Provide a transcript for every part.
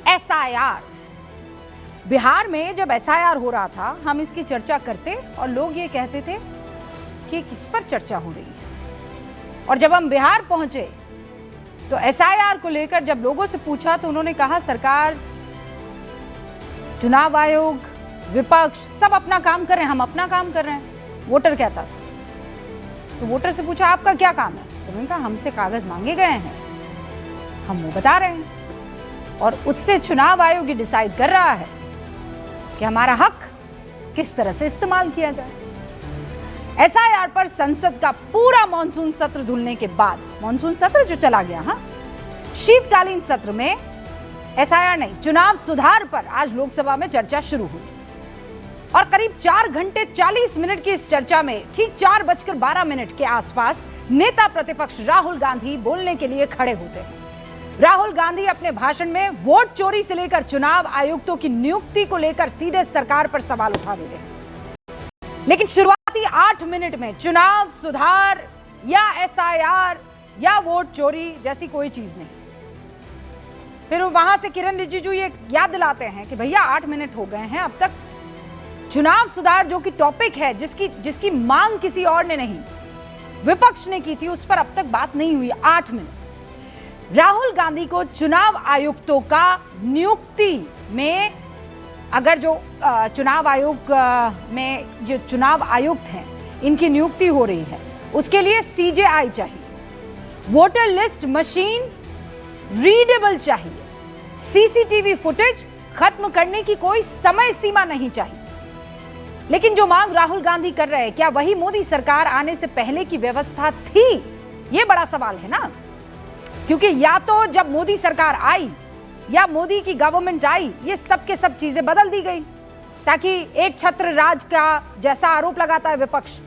SIR. Bihar में जब SIR हो रहा था, हम इसकी चर्चा करते और लोग ये कहते थे कि किस पर चर्चा हो रही है। और जब हम बिहार पहुंचे तो एसआईआर को लेकर जब लोगों से पूछा तो उन्होंने कहा सरकार, चुनाव आयोग, विपक्ष सब अपना काम कर रहे हैं, हम अपना काम कर रहे हैं। वोटर कहता था। तो वोटर से पूछा आपका क्या काम है? तो उन्होंने कहा हमसे कागज मांगे गए हैं, हम वो बता रहे हैं। और उससे चुनाव आयोग ये डिसाइड कर रहा है कि हमारा हक किस तरह से इस्तेमाल किया जाए। एसआईआर पर संसद का पूरा मॉनसून सत्र धुलने के बाद, मॉनसून सत्र जो चला गया, हाँ, शीतकालीन सत्र में एसआईआर नहीं, चुनाव सुधार पर आज लोकसभा में चर्चा शुरू हुई। और करीब 4 घंटे 40 मिनट की इस चर्चा में ठीक 4:12 के आसपास नेता प्रतिपक्ष राहुल गांधी बोलने के लिए खड़े होते हैं। राहुल गांधी अपने भाषण में वोट चोरी से लेकर चुनाव आयुक्तों की नियुक्ति को लेकर सीधे सरकार पर सवाल उठा देते हैं। लेकिन शुरुआती 8 मिनट में चुनाव सुधार या एसआईआर या वोट चोरी जैसी कोई चीज नहीं। फिर वहां से किरण रिजिजू ये याद दिलाते हैं कि भैया 8 मिनट हो गए हैं, अब तक चुनाव सुधार जो कि टॉपिक है, जिसकी मांग किसी और ने नहीं, विपक्ष ने की थी, उस पर अब तक बात नहीं हुई। 8 मिनट। राहुल गांधी को चुनाव आयुक्तों का नियुक्ति में, अगर जो चुनाव आयोग में जो चुनाव आयुक्त हैं इनकी नियुक्ति हो रही है, उसके लिए सीजेआई चाहिए, वोटर लिस्ट मशीन रीडेबल चाहिए, सीसीटीवी फुटेज खत्म करने की कोई समय सीमा नहीं चाहिए। लेकिन जो मांग राहुल गांधी कर रहे हैं, क्या वही मोदी सरकार आने से पहले की व्यवस्था थी? यह बड़ा सवाल है ना, क्योंकि या तो जब मोदी सरकार आई या मोदी की गवर्नमेंट आई, ये सब के सब चीजें बदल दी गई ताकि एक छत्र राज का जैसा आरोप लगाता है विपक्ष,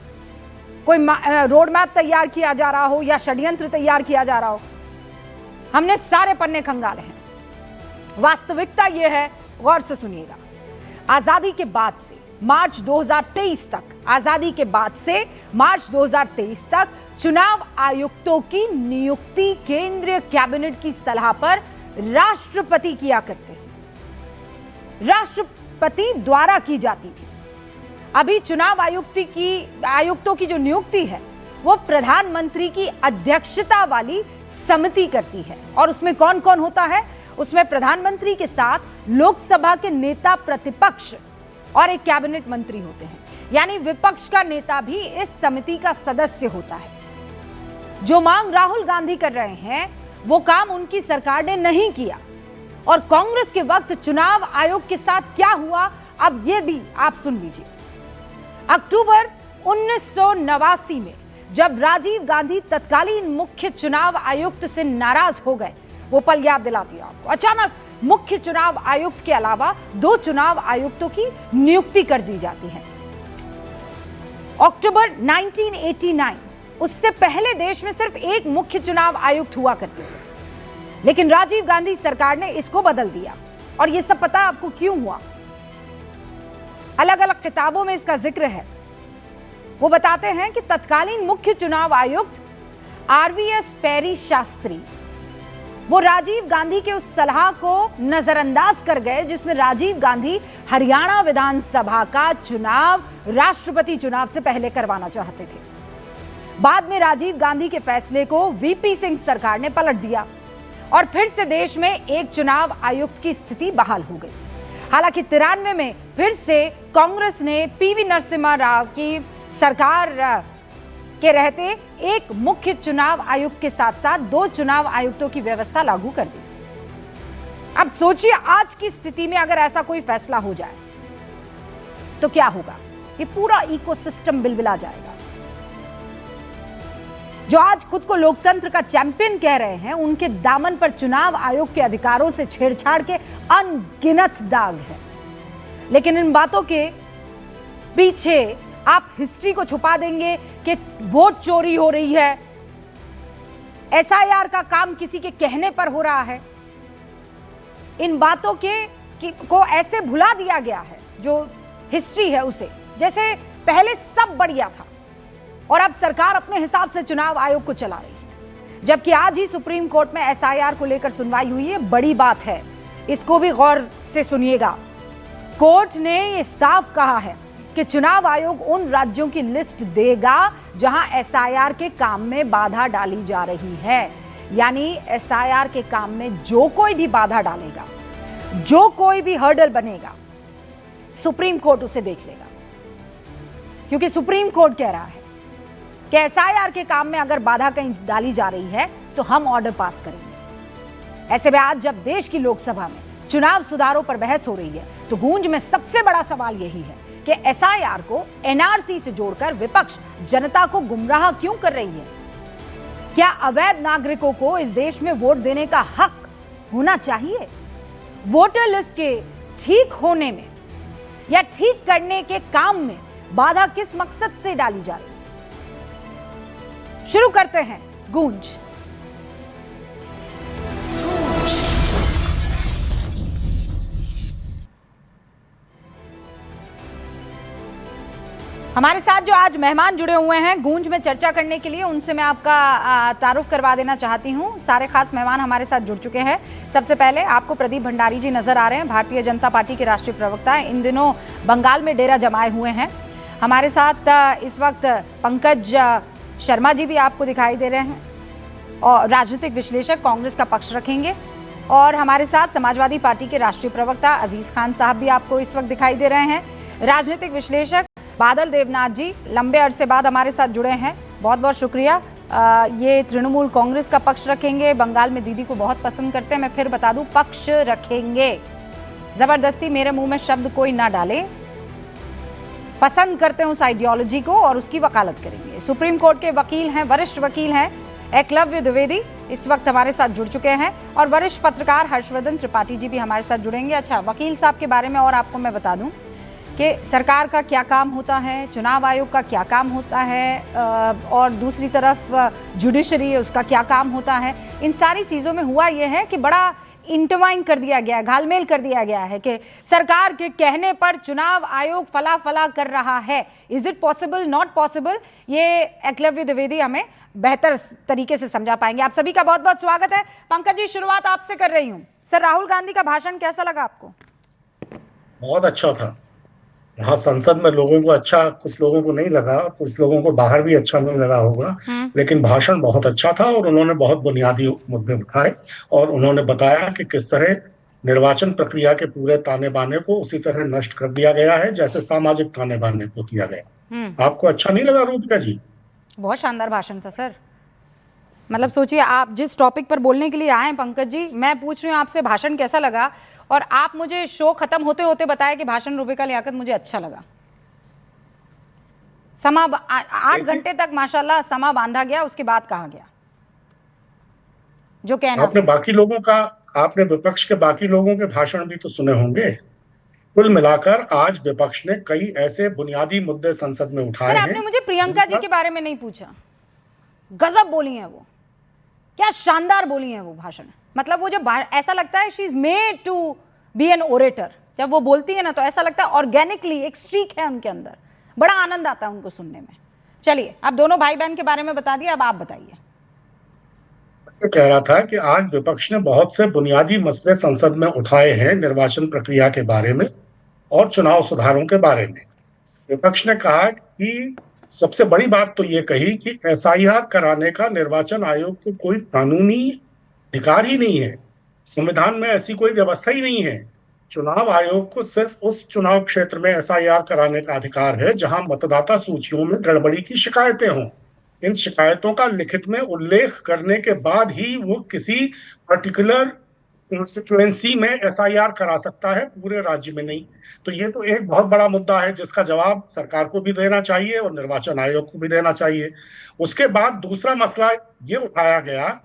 कोई रोड मैप तैयार किया जा रहा हो या षड्यंत्र तैयार किया जा रहा हो। हमने सारे पन्ने खंगाले हैं। वास्तविकता यह है, गौर से सुनिएगा, आजादी के बाद से मार्च 2023 तक, आजादी के बाद से मार्च 2023 तक चुनाव आयुक्तों की नियुक्ति केंद्रीय कैबिनेट की सलाह पर राष्ट्रपति किया करते हैं, राष्ट्रपति द्वारा की जाती थी। अभी चुनाव आयुक्तों की जो नियुक्ति है वो प्रधानमंत्री की अध्यक्षता वाली समिति करती है। और उसमें कौन कौन होता है? उसमें प्रधानमंत्री के साथ लोकसभा के नेता प्रतिपक्ष और एक कैबिनेट मंत्री होते हैं, यानी विपक्ष का नेता भी इस समिति का सदस्य होता है। जो मांग राहुल गांधी कर रहे हैं वो काम उनकी सरकार ने नहीं किया। और कांग्रेस के वक्त चुनाव आयोग के साथ क्या हुआ, अब ये भी आप सुन लीजिए। अक्टूबर 1989 में जब राजीव गांधी तत्कालीन मुख्य चुनाव आयुक्त से नाराज हो गए, वो पल याद दिलाती है आपको। अचानक मुख्य चुनाव आयुक्त के अलावा 2 चुनाव आयुक्तों की नियुक्ति कर दी जाती है। अक्टूबर 1989, उससे पहले देश में सिर्फ एक मुख्य चुनाव आयुक्त हुआ करते थे, लेकिन राजीव गांधी सरकार ने इसको बदल दिया। और ये सब पता है आपको क्यों हुआ? अलग अलग किताबों में इसका जिक्र है। वो बताते हैं कि तत्कालीन मुख्य चुनाव आयुक्त आरवीएस पेरी शास्त्री, वो राजीव गांधी के उस सलाह को नजरअंदाज कर गए जिसमें राजीव गांधी हरियाणा विधानसभा का चुनाव राष्ट्रपति चुनाव से पहले करवाना चाहते थे। बाद में राजीव गांधी के फैसले को वीपी सिंह सरकार ने पलट दिया और फिर से देश में एक चुनाव आयुक्त की स्थिति बहाल हो गई। हालांकि 93 में फिर से कांग्रेस ने पीवी नरसिम्हा राव की सरकार के रहते एक मुख्य चुनाव आयुक्त के साथ साथ 2 चुनाव आयुक्तों की व्यवस्था लागू कर दी। अब सोचिए आज की स्थिति में अगर ऐसा कोई फैसला हो जाए तो क्या होगा? ये पूरा इकोसिस्टम बिलबिला जाएगा। जो आज खुद को लोकतंत्र का चैंपियन कह रहे हैं, उनके दामन पर चुनाव आयोग के अधिकारों से छेड़छाड़ के अनगिनत दाग हैं। लेकिन इन बातों के पीछे आप हिस्ट्री को छुपा देंगे कि वोट चोरी हो रही है, एसआईआर का काम किसी के कहने पर हो रहा है। इन बातों को ऐसे भुला दिया गया है, जो हिस्ट्री है उसे, जैसे पहले सब बढ़िया था और अब सरकार अपने हिसाब से चुनाव आयोग को चला रही है। जबकि आज ही सुप्रीम कोर्ट में एसआईआर को लेकर सुनवाई हुई है। बड़ी बात है इसको भी गौर से सुनिएगा। कोर्ट ने ये साफ कहा है कि चुनाव आयोग उन राज्यों की लिस्ट देगा जहां एसआईआर के काम में बाधा डाली जा रही है। यानी एसआईआर के काम में जो कोई भी बाधा डालेगा, जो कोई भी हर्डल बनेगा, सुप्रीम कोर्ट उसे देख लेगा। क्योंकि सुप्रीम कोर्ट कह रहा है कि एसआईआर के काम में अगर बाधा कहीं डाली जा रही है तो हम ऑर्डर पास करेंगे। ऐसे में आज जब देश की लोकसभा में चुनाव सुधारों पर बहस हो रही है तो गूंज में सबसे बड़ा सवाल यही है कि एसआईआर को एनआरसी से जोड़कर विपक्ष जनता को गुमराह क्यों कर रही है। क्या अवैध नागरिकों को इस देश में वोट देने का हक होना चाहिए? वोटर लिस्ट के ठीक होने में या ठीक करने के काम में बाधा किस मकसद से डाली जा रही है? शुरू करते हैं गूंज। हमारे साथ जो आज मेहमान जुड़े हुए हैं गूंज में चर्चा करने के लिए, उनसे मैं आपका तारुफ करवा देना चाहती हूं। सारे खास मेहमान हमारे साथ जुड़ चुके हैं। सबसे पहले आपको प्रदीप भंडारी जी नजर आ रहे हैं, भारतीय जनता पार्टी के राष्ट्रीय प्रवक्ता, इन दिनों बंगाल में डेरा जमाए हुए हैं। हमारे साथ इस वक्त पंकज शर्मा जी भी आपको दिखाई दे रहे हैं और राजनीतिक विश्लेषक, कांग्रेस का पक्ष रखेंगे। और हमारे साथ समाजवादी पार्टी के राष्ट्रीय प्रवक्ता अजीज खान साहब भी आपको इस वक्त दिखाई दे रहे हैं। राजनीतिक विश्लेषक बादल देवनाथ जी लंबे अरसे बाद हमारे साथ जुड़े हैं, बहुत बहुत शुक्रिया। ये तृणमूल कांग्रेस का पक्ष रखेंगे, बंगाल में दीदी को बहुत पसंद करते हैं। मैं फिर बता दूं, पक्ष रखेंगे, जबरदस्ती मेरे मुंह में शब्द कोई ना डाले, पसंद करते हैं उस आइडियोलॉजी को और उसकी वकालत करेंगे। सुप्रीम कोर्ट के वकील हैं, वरिष्ठ वकील हैं एकलव्य द्विवेदी, इस वक्त हमारे साथ जुड़ चुके हैं। और वरिष्ठ पत्रकार हर्षवर्धन त्रिपाठी जी भी हमारे साथ जुड़ेंगे। अच्छा, वकील साहब के बारे में और आपको मैं बता दूं कि सरकार का क्या काम होता है, चुनाव आयोग का क्या काम होता है, और दूसरी तरफ जुडिशरी है उसका क्या काम होता है। इन सारी चीज़ों में हुआ यह है कि बड़ा इंटरवाइन कर दिया गया है, घालमेल कर दिया गया है कि सरकार के कहने पर चुनाव आयोग फला फला कर रहा है। Is it possible, not possible, ये एकलव्य द्विवेदी हमें बेहतर तरीके से समझा पाएंगे। आप सभी का बहुत बहुत स्वागत है। पंकज जी, शुरुआत आपसे कर रही हूँ। सर, राहुल गांधी का भाषण कैसा लगा आपको? बहुत अच्छा था। यहाँ संसद में लोगों को अच्छा, कुछ लोगों को नहीं लगा, कुछ लोगों को बाहर भी अच्छा नहीं लगा होगा, लेकिन भाषण बहुत अच्छा था और उन्होंने बहुत बुनियादी मुद्दे उठाए और उन्होंने बताया कि किस तरह निर्वाचन प्रक्रिया के पूरे ताने बाने को उसी तरह नष्ट कर दिया गया है जैसे सामाजिक ताने बाने को किया गया। आपको अच्छा नहीं लगा रूपिका जी? बहुत शानदार भाषण था सर। मतलब सोचिए, आप जिस टॉपिक पर बोलने के लिए आए हैं पंकज जी, मैं पूछ रही हूँ आपसे भाषण कैसा लगा और आप मुझे शो खत्म होते होते बताया कि भाषण रूबिका लियाकत मुझे अच्छा लगा। समा 8 घंटे तक माशाल्लाह समा बांधा गया, उसके बाद कहा गया जो कहना। आपने विपक्ष के बाकी लोगों के भाषण भी तो सुने होंगे। कुल मिलाकर आज विपक्ष ने कई ऐसे बुनियादी मुद्दे संसद में उठाए हैं। आपने मुझे प्रियंका जी के बारे में नहीं पूछा। गजब बोली हैं वो, क्या शानदार बोली हैं वो भाषण। मतलब वो जो ऐसा लगता है she is made to be an orator. जब वो बोलती है ना तो ऐसा लगता है ऑर्गेनिकली एक स्ट्रीक है उनके अंदर, बड़ा आनंद आता है उनको सुनने में। चलिए, आप दोनों भाई बहन के बारे में बता दिया, अब आप बताइए। मैं कह रहा था कि आज विपक्ष ने बहुत से बुनियादी मसले संसद में उठाए हैं, निर्वाचन प्रक्रिया के बारे में और चुनाव सुधारों के बारे में। विपक्ष ने कहा कि सबसे बड़ी बात तो ये कही कि एसआईआर कराने का निर्वाचन आयोग को कोई कानूनी अधिकार ही नहीं है, संविधान में ऐसी कोई व्यवस्था ही नहीं है। चुनाव आयोग को सिर्फ उस चुनाव क्षेत्र में एसआईआर कराने का अधिकार है जहां मतदाता सूचियों में गड़बड़ी की शिकायतें हों। इन शिकायतों का लिखित में उल्लेख करने के बाद ही वो किसी पर्टिकुलर कॉन्स्टिट्यूएंसी में एसआईआर करा सकता है, पूरे राज्य में नहीं। तो ये तो एक बहुत बड़ा मुद्दा है जिसका जवाब सरकार को भी देना चाहिए और निर्वाचन आयोग को भी देना चाहिए। उसके बाद दूसरा मसला ये उठाया गया,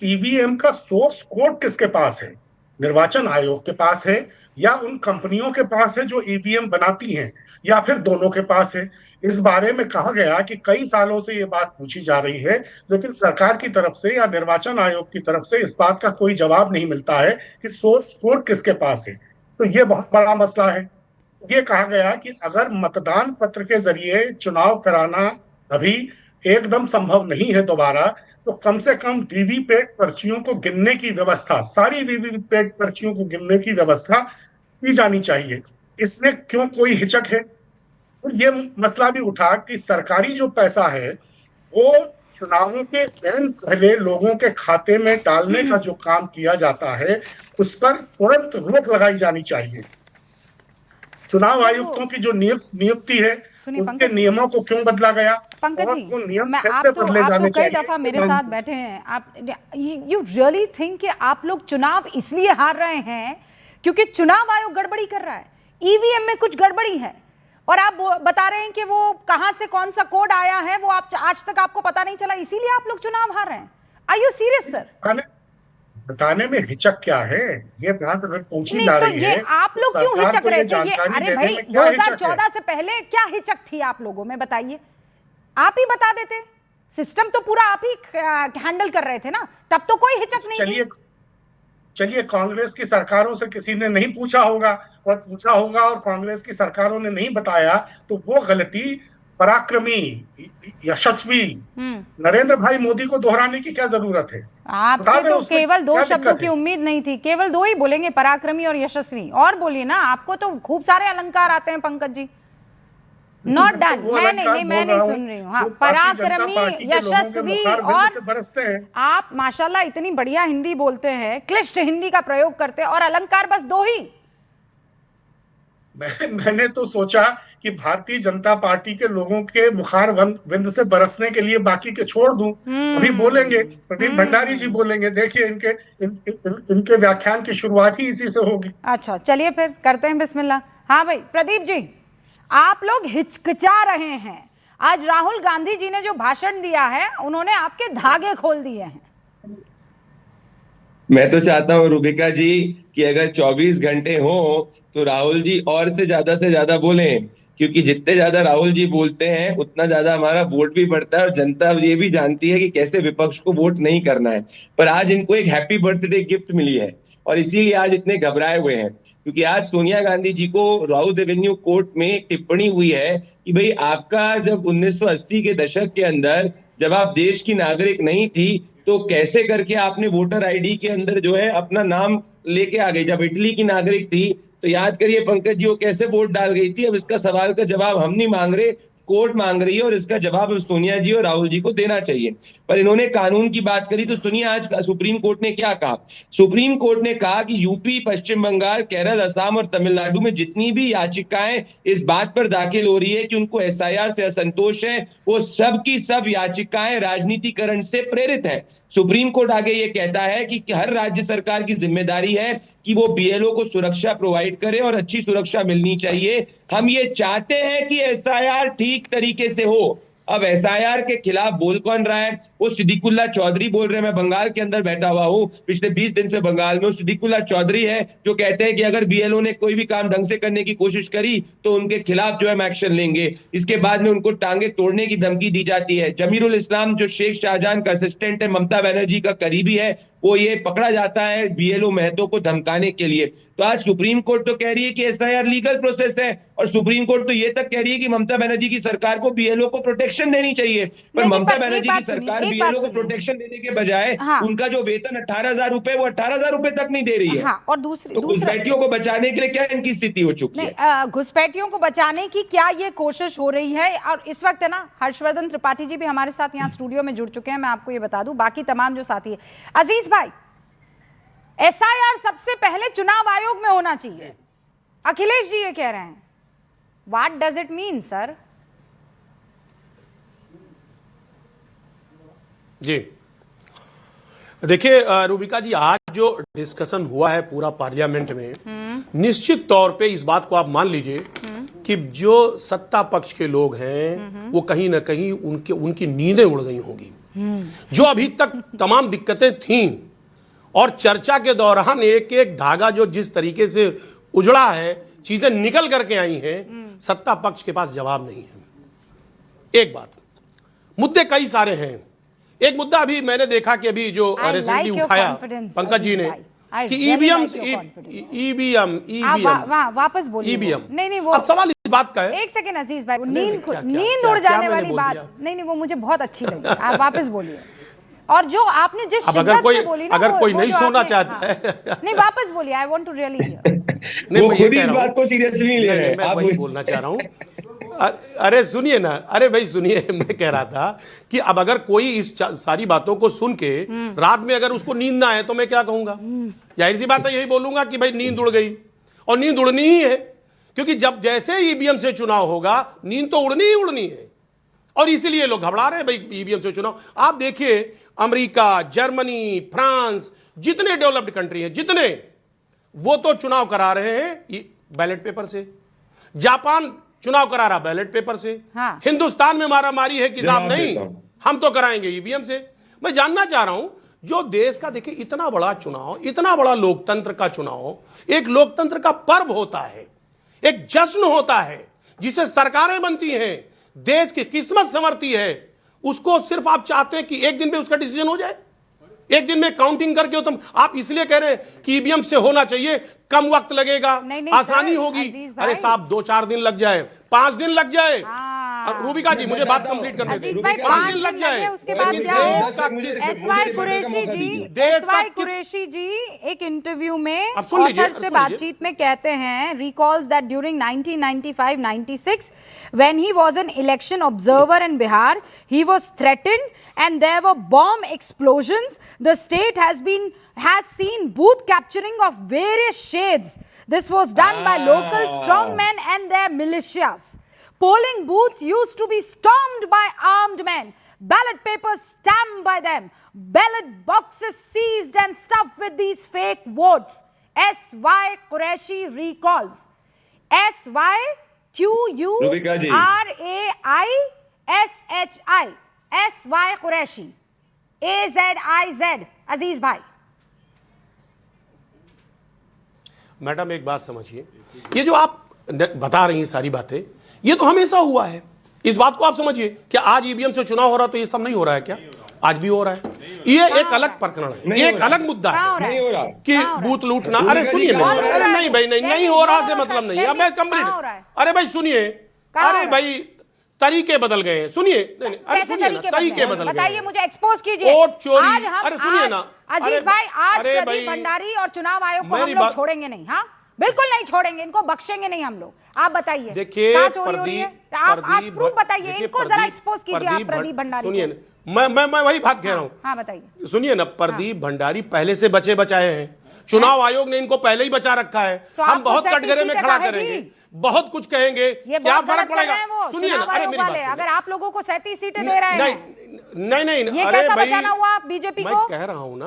ईवीएम का सोर्स कोड किसके पास है? निर्वाचन आयोग के पास है या उन कंपनियों के पास है जो ईवीएम बनाती हैं, या फिर दोनों के पास है? इस बारे में कहा गया कि कई सालों से ये बात पूछी जा रही है, लेकिन सरकार की तरफ से या निर्वाचन आयोग की तरफ से इस बात का कोई जवाब नहीं मिलता है कि सोर्स कोड किसके पास है। तो ये बहुत बड़ा मसला है। ये कहा गया कि अगर मतदान पत्र के जरिए चुनाव कराना अभी एकदम संभव नहीं है दोबारा, तो कम से कम वीवीपैट पर्चियों को गिनने की व्यवस्था, सारी वीवीपैट पर्चियों को गिनने की व्यवस्था की जानी चाहिए। इसमें क्यों कोई हिचक है? और ये मसला भी उठा कि सरकारी जो पैसा है वो चुनावों के ऐन पहले लोगों के खाते में डालने का जो काम किया जाता है उस पर तुरंत रोक लगाई जानी चाहिए। चुनाव आयुक्तों की जो नियुक्ति है उनके नियमों को क्यों बदला गया? पंकज और वो नियम जी, कैसे बदले जाने कई चाहिए? दफा मेरे साथ बैठे हैं आप। यू रियली थिंक कि आप लोग चुनाव इसलिए हार रहे हैं क्योंकि चुनाव आयोग गड़बड़ी कर रहा है, ईवीएम में कुछ गड़बड़ी है, और आप बता रहे हैं कि वो कहां से कौन सा कोड आया है वो आप आज तक आपको पता नहीं चला, इसीलिए आप लोग चुनाव हार रहे हैं? Are you serious sir? बताने में हिचक क्या है? ये बात पूछी जा रही है, आप लोग क्यों हिचक रहे थे? ये अरे भाई 2014 से पहले क्या हिचक थी आप लोगों में, बताइए। आप ही बता देते, सिस्टम तो पूरा आप ही हैंडल कर रहे थे ना, तब तो कोई हिचक नहीं थी। चलिए कांग्रेस की सरकारों से किसी ने नहीं पूछा होगा, और कांग्रेस की सरकारों ने नहीं बताया, तो वो गलती पराक्रमी यशस्वी नरेंद्र भाई मोदी को दोहराने की क्या जरूरत है? आपसे तो केवल 2 शब्दों की उम्मीद नहीं थी, केवल 2 ही बोलेंगे, पराक्रमी और यशस्वी। और बोलिए ना, आपको तो खूब सारे अलंकार आते हैं पंकज जी। Not done. मैं नहीं सुन रही हूँ। हाँ, पराक्रमी, यशस्वी, और आप माशाल्लाह इतनी बढ़िया हिंदी बोलते हैं, क्लिष्ट हिंदी का प्रयोग करते हैं, और अलंकार बस 2 ही। मैंने तो सोचा कि भारतीय जनता पार्टी के लोगों के मुखार विंद से बरसने के लिए बाकी के छोड़ दूं। अभी बोलेंगे प्रदीप भंडारी जी, बोलेंगे, देखिए इनके व्याख्यान की शुरुआत ही इसी से होगी। अच्छा, चलिए फिर करते हैं बिस्मिल्लाह। हाँ भाई प्रदीप जी, आप लोग हिचकिचा रहे हैं। आज राहुल गांधी जी ने जो भाषण दिया है उन्होंने आपके धागे खोल दिए हैं। मैं तो चाहता हूं रूबिका जी कि अगर 24 घंटे हो तो राहुल जी और से ज्यादा बोलें, क्योंकि जितने ज्यादा राहुल जी बोलते हैं उतना ज्यादा हमारा वोट भी बढ़ता है, और जनता ये भी जानती है कि कैसे विपक्ष को वोट नहीं करना है। पर आज इनको एक हैप्पी बर्थडे गिफ्ट मिली है, और इसीलिए आज इतने घबराए हुए हैं, क्योंकि आज सोनिया गांधी जी को राउज एवेन्यू कोर्ट में एक टिप्पणी हुई है कि भाई आपका जब 1980 के दशक के अंदर जब आप देश की नागरिक नहीं थी तो कैसे करके आपने वोटर आईडी के अंदर जो है अपना नाम लेके आ गई। जब इटली की नागरिक थी तो याद करिए पंकज जी वो कैसे वोट डाल गई थी। अब इसका सवाल का जवाब हम नहीं मांग रहे, कोर्ट मांग रही है, और इसका जवाब सोनिया जी और राहुल जी को देना चाहिए। पर इन्होंने कानून की बात करी तो सुनिए आज सुप्रीम कोर्ट ने क्या कहा। सुप्रीम कोर्ट ने कहा कि यूपी, पश्चिम बंगाल, केरल, असम और तमिलनाडु में जितनी भी याचिकाएं इस बात पर दाखिल हो रही है कि उनको एसआईआर से असंतोष है, वो सब की सब याचिकाएं राजनीतिकरण से प्रेरित है। सुप्रीम कोर्ट आगे ये कहता है कि हर राज्य सरकार की जिम्मेदारी है कि वो बीएलओ को सुरक्षा प्रोवाइड करे, और अच्छी सुरक्षा मिलनी चाहिए। हम ये चाहते हैं कि एसआईआर ठीक तरीके से हो। अब एसआईआर के खिलाफ बोल कौन रहा है? वो सिद्दीकुल्ला चौधरी बोल रहे हैं। मैं बंगाल के अंदर बैठा हुआ हूँ, पिछले 20 दिन से बंगाल में। वो सिद्दीकुल्ला चौधरी है जो कहते हैं कि अगर बीएलओ ने कोई भी काम ढंग से करने की कोशिश करी तो उनके खिलाफ जो है हम एक्शन लेंगे। इसके बाद में उनको टांगे तोड़ने की धमकी दी जाती है। जमीरुल इस्लाम जो शेख शाहजहां का असिस्टेंट है, ममता बनर्जी का करीबी है, वो ये पकड़ा जाता है बीएलओ महतो को धमकाने के लिए। तो आज सुप्रीम कोर्ट तो कह रही है कि एसआईआर लीगल प्रोसेस है, और सुप्रीम कोर्ट तो ये तक कह रही है कि ममता बनर्जी की सरकार को बीएलओ को प्रोटेक्शन देनी चाहिए। पर ममता बनर्जी की सरकार बीएलओ को प्रोटेक्शन देने के बजाय उनका जो वेतन 18,000 रुपए, वो 18,000 रुपए तक नहीं दे रही है। और दूसरी घुसपैठियों को बचाने के लिए क्या इनकी स्थिति हो चुकी है? घुसपैठियों को बचाने की क्या ये कोशिश हो रही है? और इस वक्त है ना, हर्षवर्धन त्रिपाठी जी भी हमारे साथ यहाँ स्टूडियो में जुड़ चुके हैं। मैं आपको ये बता दूं, बाकी तमाम जो साथी है। अजीज भाई, एसआईआर सबसे पहले चुनाव आयोग में होना चाहिए, अखिलेश जी ये कह रहे हैं। What does it mean sir? जी देखिए रूबिका जी, आज जो डिस्कशन हुआ है पूरा पार्लियामेंट में, निश्चित तौर पे इस बात को आप मान लीजिए कि जो सत्ता पक्ष के लोग हैं वो कहीं ना कहीं उनकी नींदें उड़ गई होंगी। जो अभी तक तमाम दिक्कतें थीं और चर्चा के दौरान एक एक धागा जो जिस तरीके से उजड़ा है, चीजें निकल करके आई हैं, सत्ता पक्ष के पास जवाब नहीं है। एक बात, मुद्दे कई सारे हैं। एक मुद्दा अभी मैंने देखा कि अभी जो रिसेंटली उठाया पंकज जी ने कि ईवीएम वापस बोलिए। ईवीएम नहीं वो अब सवाल इस बात का है। एक सेकंड अजीज भाई, नींद उड़ जाने वाली बात नहीं, वो मुझे बहुत अच्छी लगी। आप वापस बोलिए। और जो आपने जिस अब शिद्दत से बोली ना, अगर कोई वो नहीं जो सुनना आपने- चाहता है नहीं, वापस बोलिए, I want to really hear. नहीं, वो मैं ये खुद कह इस रहा हूं- बात को सीरियसली नहीं ले रहे मैं आप वही बोलना चाह रहा हूं। अरे सुनिए ना, अरे भाई सुनिए, मैं कह रहा था कि अब अगर कोई इस सारी बातों को सुन के रात में अगर उसको नींद ना आए तो मैं क्या कहूंगा? जाहिर सी बात है, यही बोलूंगा कि भाई नींद उड़ गई, और नींद उड़नी ही है, क्योंकि जब जैसे ईवीएम से चुनाव होगा नींद तो उड़नी ही उड़नी है, और इसीलिए लोग घबरा रहे हैं भाई ईवीएम से चुनाव। आप देखिए अमेरिका, जर्मनी, फ्रांस, जितने डेवलप्ड कंट्री हैं, जितने, वो तो चुनाव करा रहे हैं बैलेट पेपर से। जापान चुनाव करा रहा बैलेट पेपर से। हाँ। हिंदुस्तान में मारामारी है कि साहब जवाब नहीं, देता हूं। हम तो कराएंगे ईवीएम से। मैं जानना चाह रहा हूं, जो देश का देखिए इतना बड़ा चुनाव, इतना बड़ा लोकतंत्र का चुनाव, एक लोकतंत्र का पर्व होता है, एक जश्न होता है, जिसे सरकारें बनती हैं, देश की किस्मत संवरती है, उसको सिर्फ आप चाहते हैं कि एक दिन में उसका डिसीजन हो जाए, एक दिन में काउंटिंग करके। तो आप इसलिए कह रहे हैं कि ईवीएम से होना चाहिए, कम वक्त लगेगा, नहीं, आसानी सर, होगी। अजीज भाई। अरे साहब 2-4 दिन लग जाए, 5 दिन लग जाए। हाँ। रूबिका जी मुझे बात कंप्लीट करने अजीज दीजिए। भाई, 5 दिन लग जाए, उसके बाद लेकिन क्या देश है? का एसवाई कुरैशी जी, देश का एसवाई कुरैशी जी एक इंटरव्यू में अब सुन लीजिए, ऑथर से बातचीत में कहते हैं, recalls that during 1995-96 when he was an election observer in Bihar, he was threatened and there were bomb explosions. The state has seen booth capturing of various shades. This was done by local strongmen and their militias. Polling booths used to be stormed by armed men, ballot papers stamped by them, ballot boxes seized and stuffed with these fake votes. S.Y. Qureshi recalls. Rubika ji. S.Y. S.Y. Qureshi. A.Z.I.Z. Aziz भाई। Madam एक बात समझिए, ये जो आप बता रही हैं सारी बातें, ये तो हमेशा हुआ है। इस बात को आप समझिए, क्या आज ईवीएम से चुनाव हो रहा तो ये सब नहीं हो रहा है क्या? आज भी हो रहा है। ये एक अलग प्रकरण है, ये एक अलग मुद्दा है नहीं हो रहा कि बूथ लूटना। अरे सुनिए ना, अरे नहीं भाई, नहीं हो रहा से मतलब नहीं है। अब मैं कंप्लीट, अरे भाई सुनिए, अरे भाई तरीके बदल गए हैं, सुनिए, अरे सुनिए ना, तरीके बदल गए, बताइए मुझे, एक्सपोज कीजिए। वोट चोरी, आज हम, अरे सुनिए ना, अजीज भाई, आज अरे प्रदीप भंडारी और चुनाव आयोग को हम मेरी लोग बात छोड़ेंगे नहीं। हाँ, बिल्कुल नहीं छोड़ेंगे, इनको बख्शेंगे नहीं हम लोग। आप बताइए, देखिए क्या चोरी हो रही है? आप आज प्रूफ बताइए, देखिए, इनको जरा एक्सपोज कीजिए आप प्रदीप भंडारी। सुनिए ना, मैं वही बात कह रहा हूँ। हाँ बताइए। सुनिए ना, प्रदीप भंडारी पहले से बचे बचाए हैं, चुनाव आयोग ने इनको पहले ही बचा रखा है। तो हम आपको बहुत कटघरे में खड़ा कहेगी। करेंगे, बहुत कुछ कहेंगे, क्या फर्क पड़ेगा? सुनिए ना, अरे मेरी बात सुनिए। अगर आप लोगों को 37 सीटें दे रहे हैं, नहीं, ये अरे कैसा भाई, बचाना हुआ बीजेपी मैं को? कह रहा हूं ना,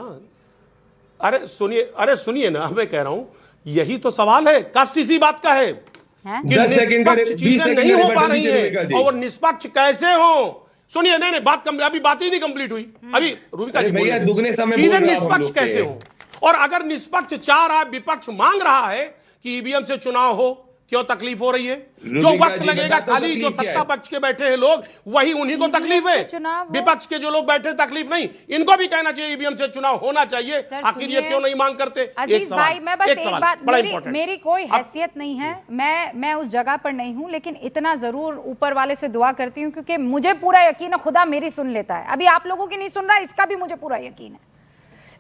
अरे सुनिए ना, मैं कह रहा हूं, यही तो सवाल है, कष्ट इसी बात का है कि 10 सेकंड का, निष्पक्ष 20 चीजें सेकंड नहीं का हो पा रही रिबेटल हैं, जी। और वो निष्पक्ष कैसे हो? सुनिए, नहीं बात अभी बात ही नहीं कंप्लीट हुई। अभी रूबिका जी भैया, दुगने समय चीजें बोल रहा हूं हम निष्पक्ष लोग कैसे के। हो? और अगर निष्पक्ष चाह रहा है, विपक्ष मांग रहा है कि ईवीएम से चुनाव हो, क्यों तकलीफ हो रही है? जो रूबिका वक्त जी, लगेगा, बता तो खाली जो तकलीफ क्या सत्ता है? पक्ष के बैठे हैं लोग, वही उन्हीं को तकलीफ है। से चुनाव हो। विपक्ष के जो लोग बैठे तकलीफ नहीं, इनको भी कहना चाहिए ईवीएम से चुनाव होना चाहिए। सर, आखिर ये सुनिए, क्यों नहीं मांग करते? एक अजीज सवाल, भाई, मैं बस एक सवाल, बात, बड़ा इंपॉर्टेंट। मेरी कोई हैसियत नहीं है, मैं उस जगह पर नहीं हूं, लेकिन इतना जरूर ऊपर वाले से दुआ करती हूं, क्योंकि मुझे पूरा यकीन है खुदा मेरी सुन लेता है। अभी आप लोगों की नहीं सुन रहा, इसका भी मुझे पूरा यकीन है।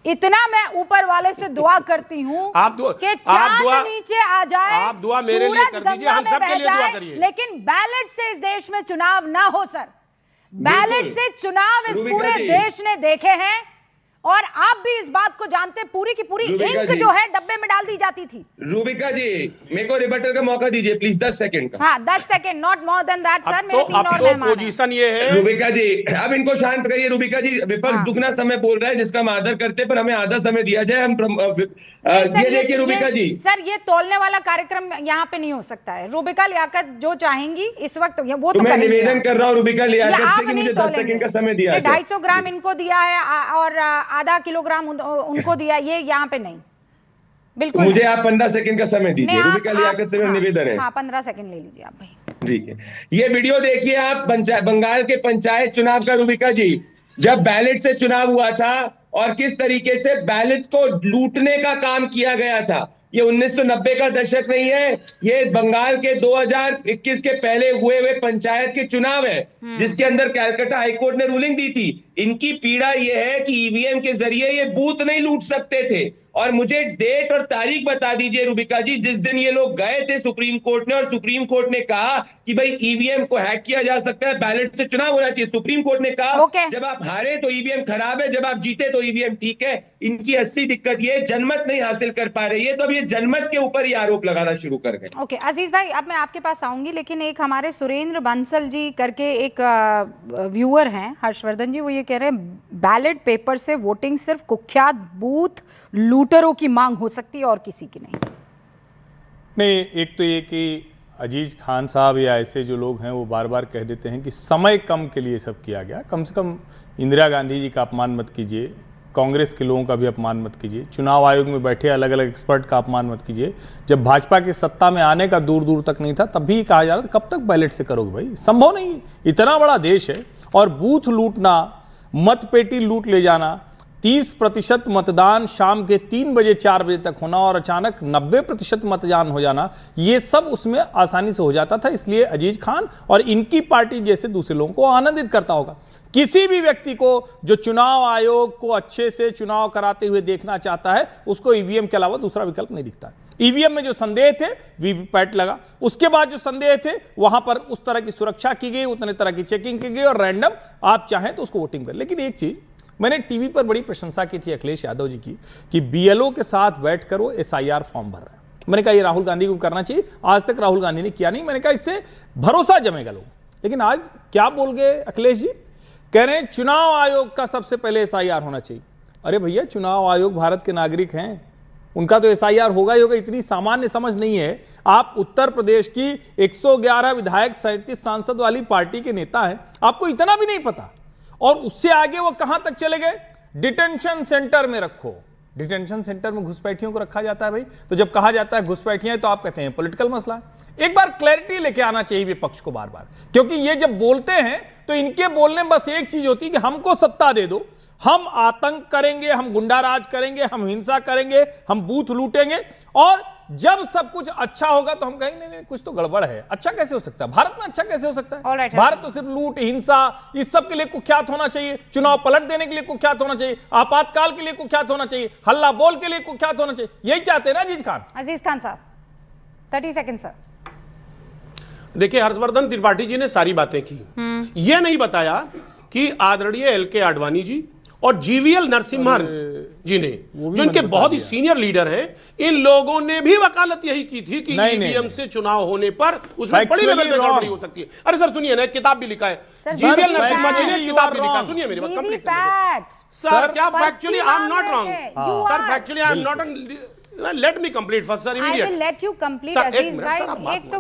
इतना मैं ऊपर वाले से दुआ करती हूं कि चांद नीचे आ जाए, आप दुआ मेरे लिए कर दीजिए, हम सबके लिए दुआ करिए, लेकिन बैलेट से इस देश में चुनाव ना हो सर। बैलेट से चुनाव इस पूरे देश ने देखे हैं, और आप भी इस बात को जानते, पूरी की पूरी इंक जो है डब्बे में डाल दी जाती थी। रूबिका जी, मेरे को रिबेटल का मौका दीजिए प्लीज, 10 सेकंड का। हाँ, 10 second, not more than that sir. मेरे 3 और मेहमान हैं। पोजीशन ये है, रूबिका जी अब इनको शांत करिए। रूबिका जी, विपक्ष दुगना समय बोल रहा है, जिसका हम आदर करते हैं, पर हमें आधा समय दिया जाए। हम ये देखिए रूबिका जी, सर ये तोलने वाला कार्यक्रम यहाँ पे नहीं हो सकता है। रूबिका लियाकत जो चाहेंगी इस वक्त वो तो मैं करेंगी। निवेदन कर रहा हूँ रूबिका लियाकत आप से कि नहीं मुझे 10 तोलेंगे। सेकंड का समय दिया ये जाए। 250 ग्राम इनको दिया है और आधा किलोग्राम उनको दिया, ये यहाँ पे नहीं, बिल्कुल मुझे नहीं। आप 15 सेकंड का समय दीजिए। नहीं, रूबिका लियाकत से मेरा निवेदन है। हाँ 15 सेकंड ले लीजिए आप भाई। ठीक है, ये वीडियो देखिए आप, बंगाल के पंचायत चुनाव का रूबिका जी, जब बैलेट से चुनाव हुआ था और किस तरीके से बैलेट को लूटने का काम किया गया था। ये 1990 का दशक नहीं है, ये बंगाल के 2021 के पहले हुए पंचायत के चुनाव है, जिसके अंदर कलकत्ता हाईकोर्ट ने रूलिंग दी थी। इनकी पीड़ा ये है कि ईवीएम के जरिए ये बूथ नहीं लूट सकते थे। और मुझे डेट और तारीख बता दीजिए रूबिका जी, जिस दिन ये लोग गए थे सुप्रीम कोर्ट ने और सुप्रीम कोर्ट ने कहा कि भाई ईवीएम को हैक किया जा सकता है, बैलेट से चुनाव होना चाहिए। सुप्रीम कोर्ट ने कहा जब आप हारे तो ईवीएम खराब है, जब आप जीते तो ईवीएम ठीक है। इनकी असली दिक्कत ये जनमत नहीं हासिल कर पा रही है, तो अब ये जनमत के ऊपर ही आरोप लगाना शुरू कर गए। ओके अजीज भाई, अब मैं आपके पास आऊंगी, लेकिन एक हमारे सुरेंद्र बंसल जी करके एक व्यूअर हैं हर्षवर्धन जी, वो ये कह रहे हैं बैलेट पेपर से वोटिंग सिर्फ कुख्यात बूथ लूटरों की मांग हो सकती है और किसी की नहीं। एक तो ये कि अजीज खान साहब या ऐसे जो लोग हैं वो बार बार कह देते हैं कि समय कम के लिए सब किया गया। कम से कम इंदिरा गांधी जी का अपमान मत कीजिए, कांग्रेस के लोगों का भी अपमान मत कीजिए, चुनाव आयोग में बैठे अलग अलग एक्सपर्ट का अपमान मत कीजिए। जब भाजपा की सत्ता में आने का दूर दूर तक नहीं था तब भी कहा जा रहा था कब तक बैलेट से करोगे भाई, संभव नहीं। इतना बड़ा देश है और बूथ लूटना, मतपेटी लूट ले जाना, 30% मतदान शाम के 3 बजे 4 बजे तक होना और अचानक 90% मतदान हो जाना, ये सब उसमें आसानी से हो जाता था। इसलिए अजीज खान और इनकी पार्टी जैसे दूसरे लोगों को आनंदित करता होगा। किसी भी व्यक्ति को जो चुनाव आयोग को अच्छे से चुनाव कराते हुए देखना चाहता है, उसको ईवीएम के अलावा दूसरा विकल्प नहीं दिखता। ईवीएम में जो संदेह थे वीवीपैट लगा, उसके बाद जो संदेह थे वहां पर उस तरह की सुरक्षा की गई, उतने तरह की चेकिंग की गई और रैंडम आप चाहें तो उसको वोटिंग कर। लेकिन एक चीज मैंने टीवी पर बड़ी प्रशंसा की थी अखिलेश यादव जी की कि बीएलओ के साथ बैठकर वो एसआईआर फॉर्म भर रहे हैं। मैंने कहा ये राहुल गांधी को करना चाहिए, आज तक राहुल गांधी ने किया नहीं। मैंने कहा इससे भरोसा जमेगा लोग। लेकिन आज क्या बोल गए अखिलेश जी, कह रहे हैं चुनाव आयोग का सबसे पहले एसआईआर होना चाहिए। अरे भैया, चुनाव आयोग भारत के नागरिक हैं, उनका तो एसआईआर होगा ही होगा। इतनी सामान्य समझ नहीं है। आप उत्तर प्रदेश की 111 विधायक 37 सांसद वाली पार्टी के नेता हैं, आपको इतना भी नहीं पता। और उससे आगे वो कहां तक चले गए, डिटेंशन सेंटर में रखो। डिटेंशन सेंटर में घुसपैठियों को रखा जाता है भाई। तो जब कहा जाता है घुसपैठियां तो आप कहते हैं पॉलिटिकल मसला है। एक बार क्लैरिटी लेके आना चाहिए विपक्ष को बार बार, क्योंकि ये जब बोलते हैं तो इनके बोलने में बस एक चीज होती है कि हमको सत्ता दे दो, हम आतंक करेंगे, हम गुंडाराज करेंगे, हम हिंसा करेंगे, हम बूथ लूटेंगे, और जब सब कुछ अच्छा होगा तो हम कहेंगे नहीं नहीं कुछ तो गड़बड़ है। अच्छा कैसे हो सकता है? भारत में अच्छा कैसे हो सकता है? भारत तो सिर्फ लूट, हिंसा, इस सब के लिए कुख्यात होना चाहिए, चुनाव पलट देने के लिए कुख्यात होना चाहिए, आपातकाल के लिए कुख्यात होना चाहिए, हल्ला बोल के लिए कुख्यात होना चाहिए। यही चाहते हैं ना अजीज खान? अजीज खान साहब 30 सेकंड सर। देखिए, हर्षवर्धन त्रिपाठी जी ने सारी बातें की, यह नहीं बताया कि आदरणीय एलके आडवाणी जी और जीवीएल नरसिम्हा जी ने, जो इनके बहुत ही सीनियर लीडर हैं, इन लोगों ने भी वकालत यही की थी कि ईवीएम से चुनाव होने पर उसमें बड़ी लेवल पे गड़बड़ी हो सकती है। अरे सर सुनिए ना, किताब भी लिखा है, जीवीएल नरसिम्हा जी ने किताब भी लिखा। सुनिए मेरी बात कंप्लीट करने दो सर। क्या factually I am not wrong sir, factually I am not. Let me complete first, sir. Immediate. I will let you complete, sir, अजीज भाई। एक तो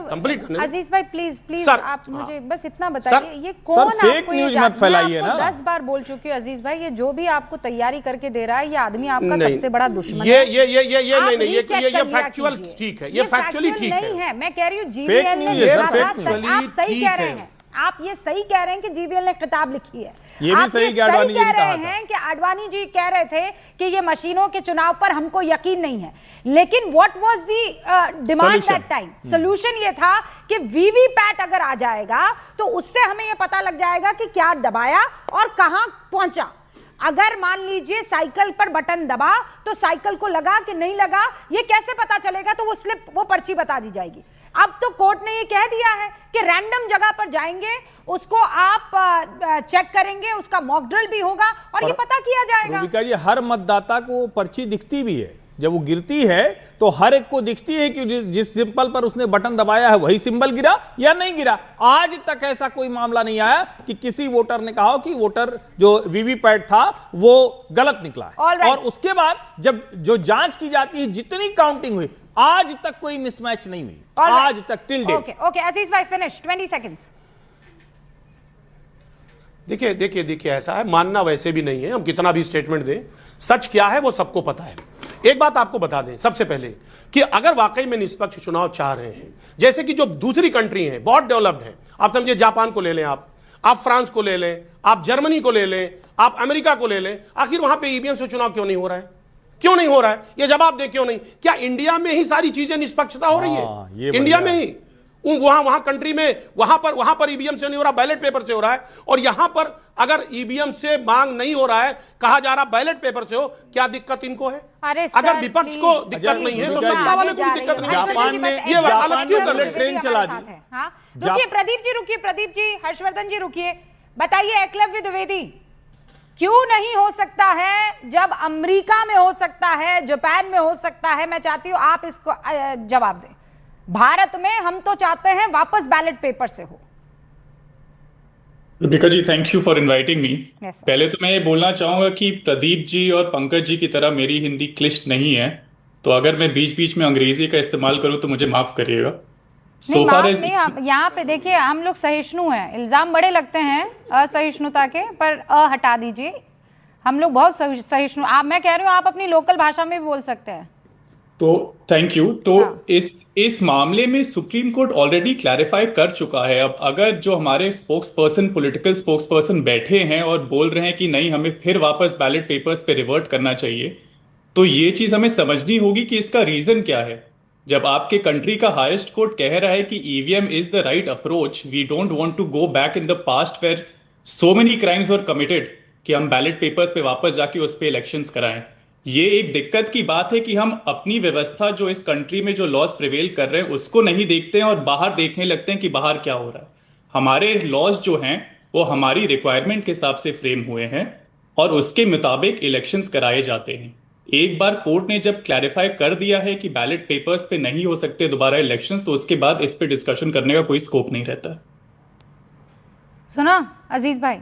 अजीज भाई प्लीज आप मुझे बस इतना बताइए, ये कौन आपको न्यूज़ मत फैलाइए ना। 10 बार बोल चुकी हूँ अजीज भाई, ये जो भी आपको तैयारी करके दे रहा है, ये आदमी आपका सबसे बड़ा दुश्मन है। ये फैक्चुअल ठीक है, ये फैक्चुअली ठीक है। नहीं है, मैं कह रही हूँ जीवीएल ने, आप सही कह रहे हैं, आप ये सही कह रहे हैं कि जीवीएल ने किताब लिखी है। ये भी सही कह रहे हैं कि आडवाणी जी कह रहे थे कि ये मशीनों के चुनाव पर हमको यकीन नहीं है, लेकिन what was the demand that time? Solution ये था कि वीवीपैट अगर आ जाएगा तो उससे हमें ये पता लग जाएगा कि क्या दबाया और कहां पहुंचा। अगर मान लीजिए साइकिल पर बटन दबा तो साइकिल को लगा कि नहीं लगा, ये कैसे पता चलेगा? तो वो स्लिप, वो पर्ची बता दी जाएगी। अब तो कोर्ट ने ये कह दिया है कि रैंडम जगह पर जाएंगे, उसको आप चेक करेंगे, उसका मॉक ड्रिल भी होगा और ये पता किया जाएगा। रूबिका जी, हर मतदाता को पर्ची दिखती भी है, जब वो गिरती है तो हर एक को दिखती है कि जिस सिंबल पर उसने बटन दबाया है वही सिंबल गिरा या नहीं गिरा। आज तक ऐसा कोई मामला नहीं आया कि किसी वोटर ने कहा कि वोटर जो वीवीपैट था वो गलत निकला है। और उसके बाद जब जो जांच की जाती है, जितनी काउंटिंग हुई, आज तक कोई मिसमैच नहीं हुई, आज तक टिल डेट। ओके अजीज भाई फिनिश 20 सेकंड्स। देखिए ऐसा है, मानना वैसे भी नहीं है, हम कितना भी स्टेटमेंट दें, सच क्या है वो सबको पता है। एक बात आपको बता दें सबसे पहले कि अगर वाकई में निष्पक्ष चुनाव चाह रहे हैं, जैसे कि जो दूसरी कंट्री हैं बहुत डेवलप्ड है, आप समझिए जापान को ले लें, आप फ्रांस को ले लें, आप जर्मनी को ले लें, आप अमेरिका को ले लें, आखिर वहां पे ईवीएम से चुनाव क्यों नहीं हो रहा है? क्यों नहीं हो रहा है? ये जवाब दें, क्यों नहीं? क्या इंडिया में ही सारी चीजें निष्पक्षता हो रही है? इंडिया में ही वहां कंट्री में वहां पर ईवीएम से नहीं हो रहा, बैलेट पेपर से हो रहा है। और यहां पर अगर ईवीएम से मांग नहीं हो रहा है, कहा जा रहा बैलेट पेपर से हो, क्या दिक्कत इनको है? अरे अगर विपक्ष को दिक्कत नहीं है तो सत्ता वाले को भी दिक्कत नहीं है। जापान ने ये वकालत क्यों कर रहे हैं? ट्रेन चला दी। रुकिए प्रदीप जी, हर्षवर्धन जी रुकिए, बताइए एकलव्य द्विवेदी, क्यों नहीं हो सकता है जब अमेरिका में हो सकता है, जापान में हो सकता है? मैं चाहती हूं आप इसको जवाब दें। भारत में हम तो चाहते हैं वापस बैलेट पेपर से हो। Rubika ji, thank you for inviting me. Yes, sir. पहले तो मैं ये बोलना चाहूंगा कि प्रदीप जी और पंकज जी की तरह मेरी हिंदी क्लिष्ट नहीं है, तो अगर मैं बीच बीच में अंग्रेजी का इस्तेमाल करूं तो मुझे माफ करिएगा। नहीं, माफ नहीं, आप यहाँ पे देखिए, हम लोग सहिष्णु हैं। इल्जाम बड़े लगते हैं असहिष्णुता के, पर हटा दीजिए, हम लोग बहुत सहिष्णु। आप, मैं कह रही हूँ आप अपनी लोकल भाषा में भी बोल सकते हैं। तो थैंक यू। तो हाँ। इस मामले में सुप्रीम कोर्ट ऑलरेडी क्लैरिफाई कर चुका है। अब अगर जो हमारे पॉलिटिकल स्पोक्स पर्सन बैठे हैं और बोल रहे हैं कि नहीं हमें फिर वापस बैलेट पेपर्स पे रिवर्ट करना चाहिए, तो ये चीज हमें समझनी होगी कि इसका रीजन क्या है। जब आपके कंट्री का हाईएस्ट कोर्ट कह रहा है कि EVM is the right approach, we don't want to go back in the past where so many crimes were committed, कि हम बैलेट पेपर्स पे वापस जाके उस पे इलेक्शंस कराएं। ये एक दिक्कत की बात है कि हम अपनी व्यवस्था जो इस कंट्री में जो लॉज प्रिवेल कर रहे हैं उसको नहीं देखते हैं और बाहर देखने लगते हैं कि बाहर क्या हो रहा है। हमारे लॉज जो हैं वो हमारी रिक्वायरमेंट के हिसाब से फ्रेम हुए हैं और उसके मुताबिक इलेक्शंस कराए जाते हैं। एक बार कोर्ट ने जब क्लैरिफाई कर दिया है कि बैलेट पेपर्स पे नहीं हो सकते दोबारा इलेक्शंस, तो उसके बाद इस पे डिस्कशन करने का कोई स्कोप नहीं रहता। सुना अजीज भाई?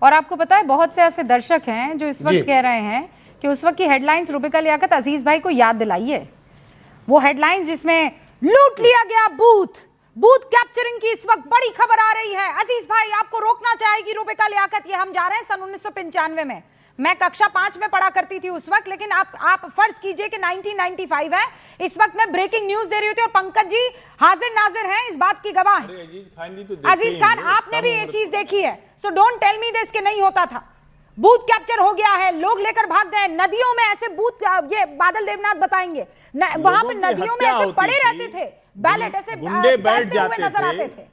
और आपको पता है बहुत से ऐसे दर्शक हैं जो इस वक्त कह रहे हैं कि उस वक्त की हेडलाइंस रुबिका लियाकत अजीज भाई को याद दिलाइए। वो हेडलाइंस जिसमें लूट लिया गया बूथ कैप्चरिंग की इस वक्त बड़ी खबर आ रही है। अजीज भाई, आपको रोकना चाहेगी रुबिका लियाकत। ये हम जा रहे हैं सन 1995 में, मैं कक्षा 5 में पढ़ा करती थी उस वक्त, लेकिन आप फर्ज कीजिए कि 1995 है। इस वक्त मैं ब्रेकिंग न्यूज दे रही होती और पंकज जी हाजिर नाजिर हैं, इस बात की गवाह हैं। अजीज खान, आपने भी ये चीज देखी है, so don't tell me this कि नहीं होता था। बूथ कैप्चर हो गया है, लोग लेकर भाग गए नदियों में। ऐसे बूथ, ये बादल देवनाथ बताएंगे, वहां पे नदियों में ऐसे पड़े रहते थे बैलेट, ऐसे गुंडे बैठ जाते नजर आते थे।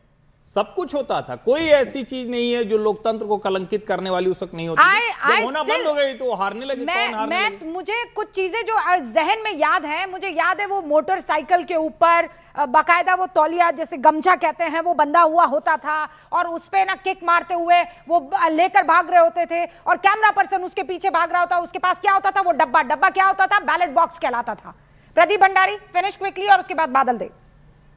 सब कुछ होता था, कोई ऐसी चीज नहीं है जो लोकतंत्र को कलंकित करने वाली उस वक्त नहीं होती थी। जब होना बंद हो गई तो हारने लगे। कौन हारने लगे? मुझे कुछ चीजें जो जहन में याद है, मुझे याद है वो मोटरसाइकिल के ऊपर बाकायदा वो तौलिया जैसे गमछा कहते हैं वो बंधा हुआ होता था और उस पे ना किक मारते हुए वो लेकर भाग रहे होते थे और कैमरा पर्सन उसके पीछे भाग रहा होता। उसके पास क्या होता था? वो डब्बा क्या होता था? बैलेट बॉक्स कहलाता था। प्रदीप भंडारी, फिनिश क्विकली और उसके बाद बादल देव।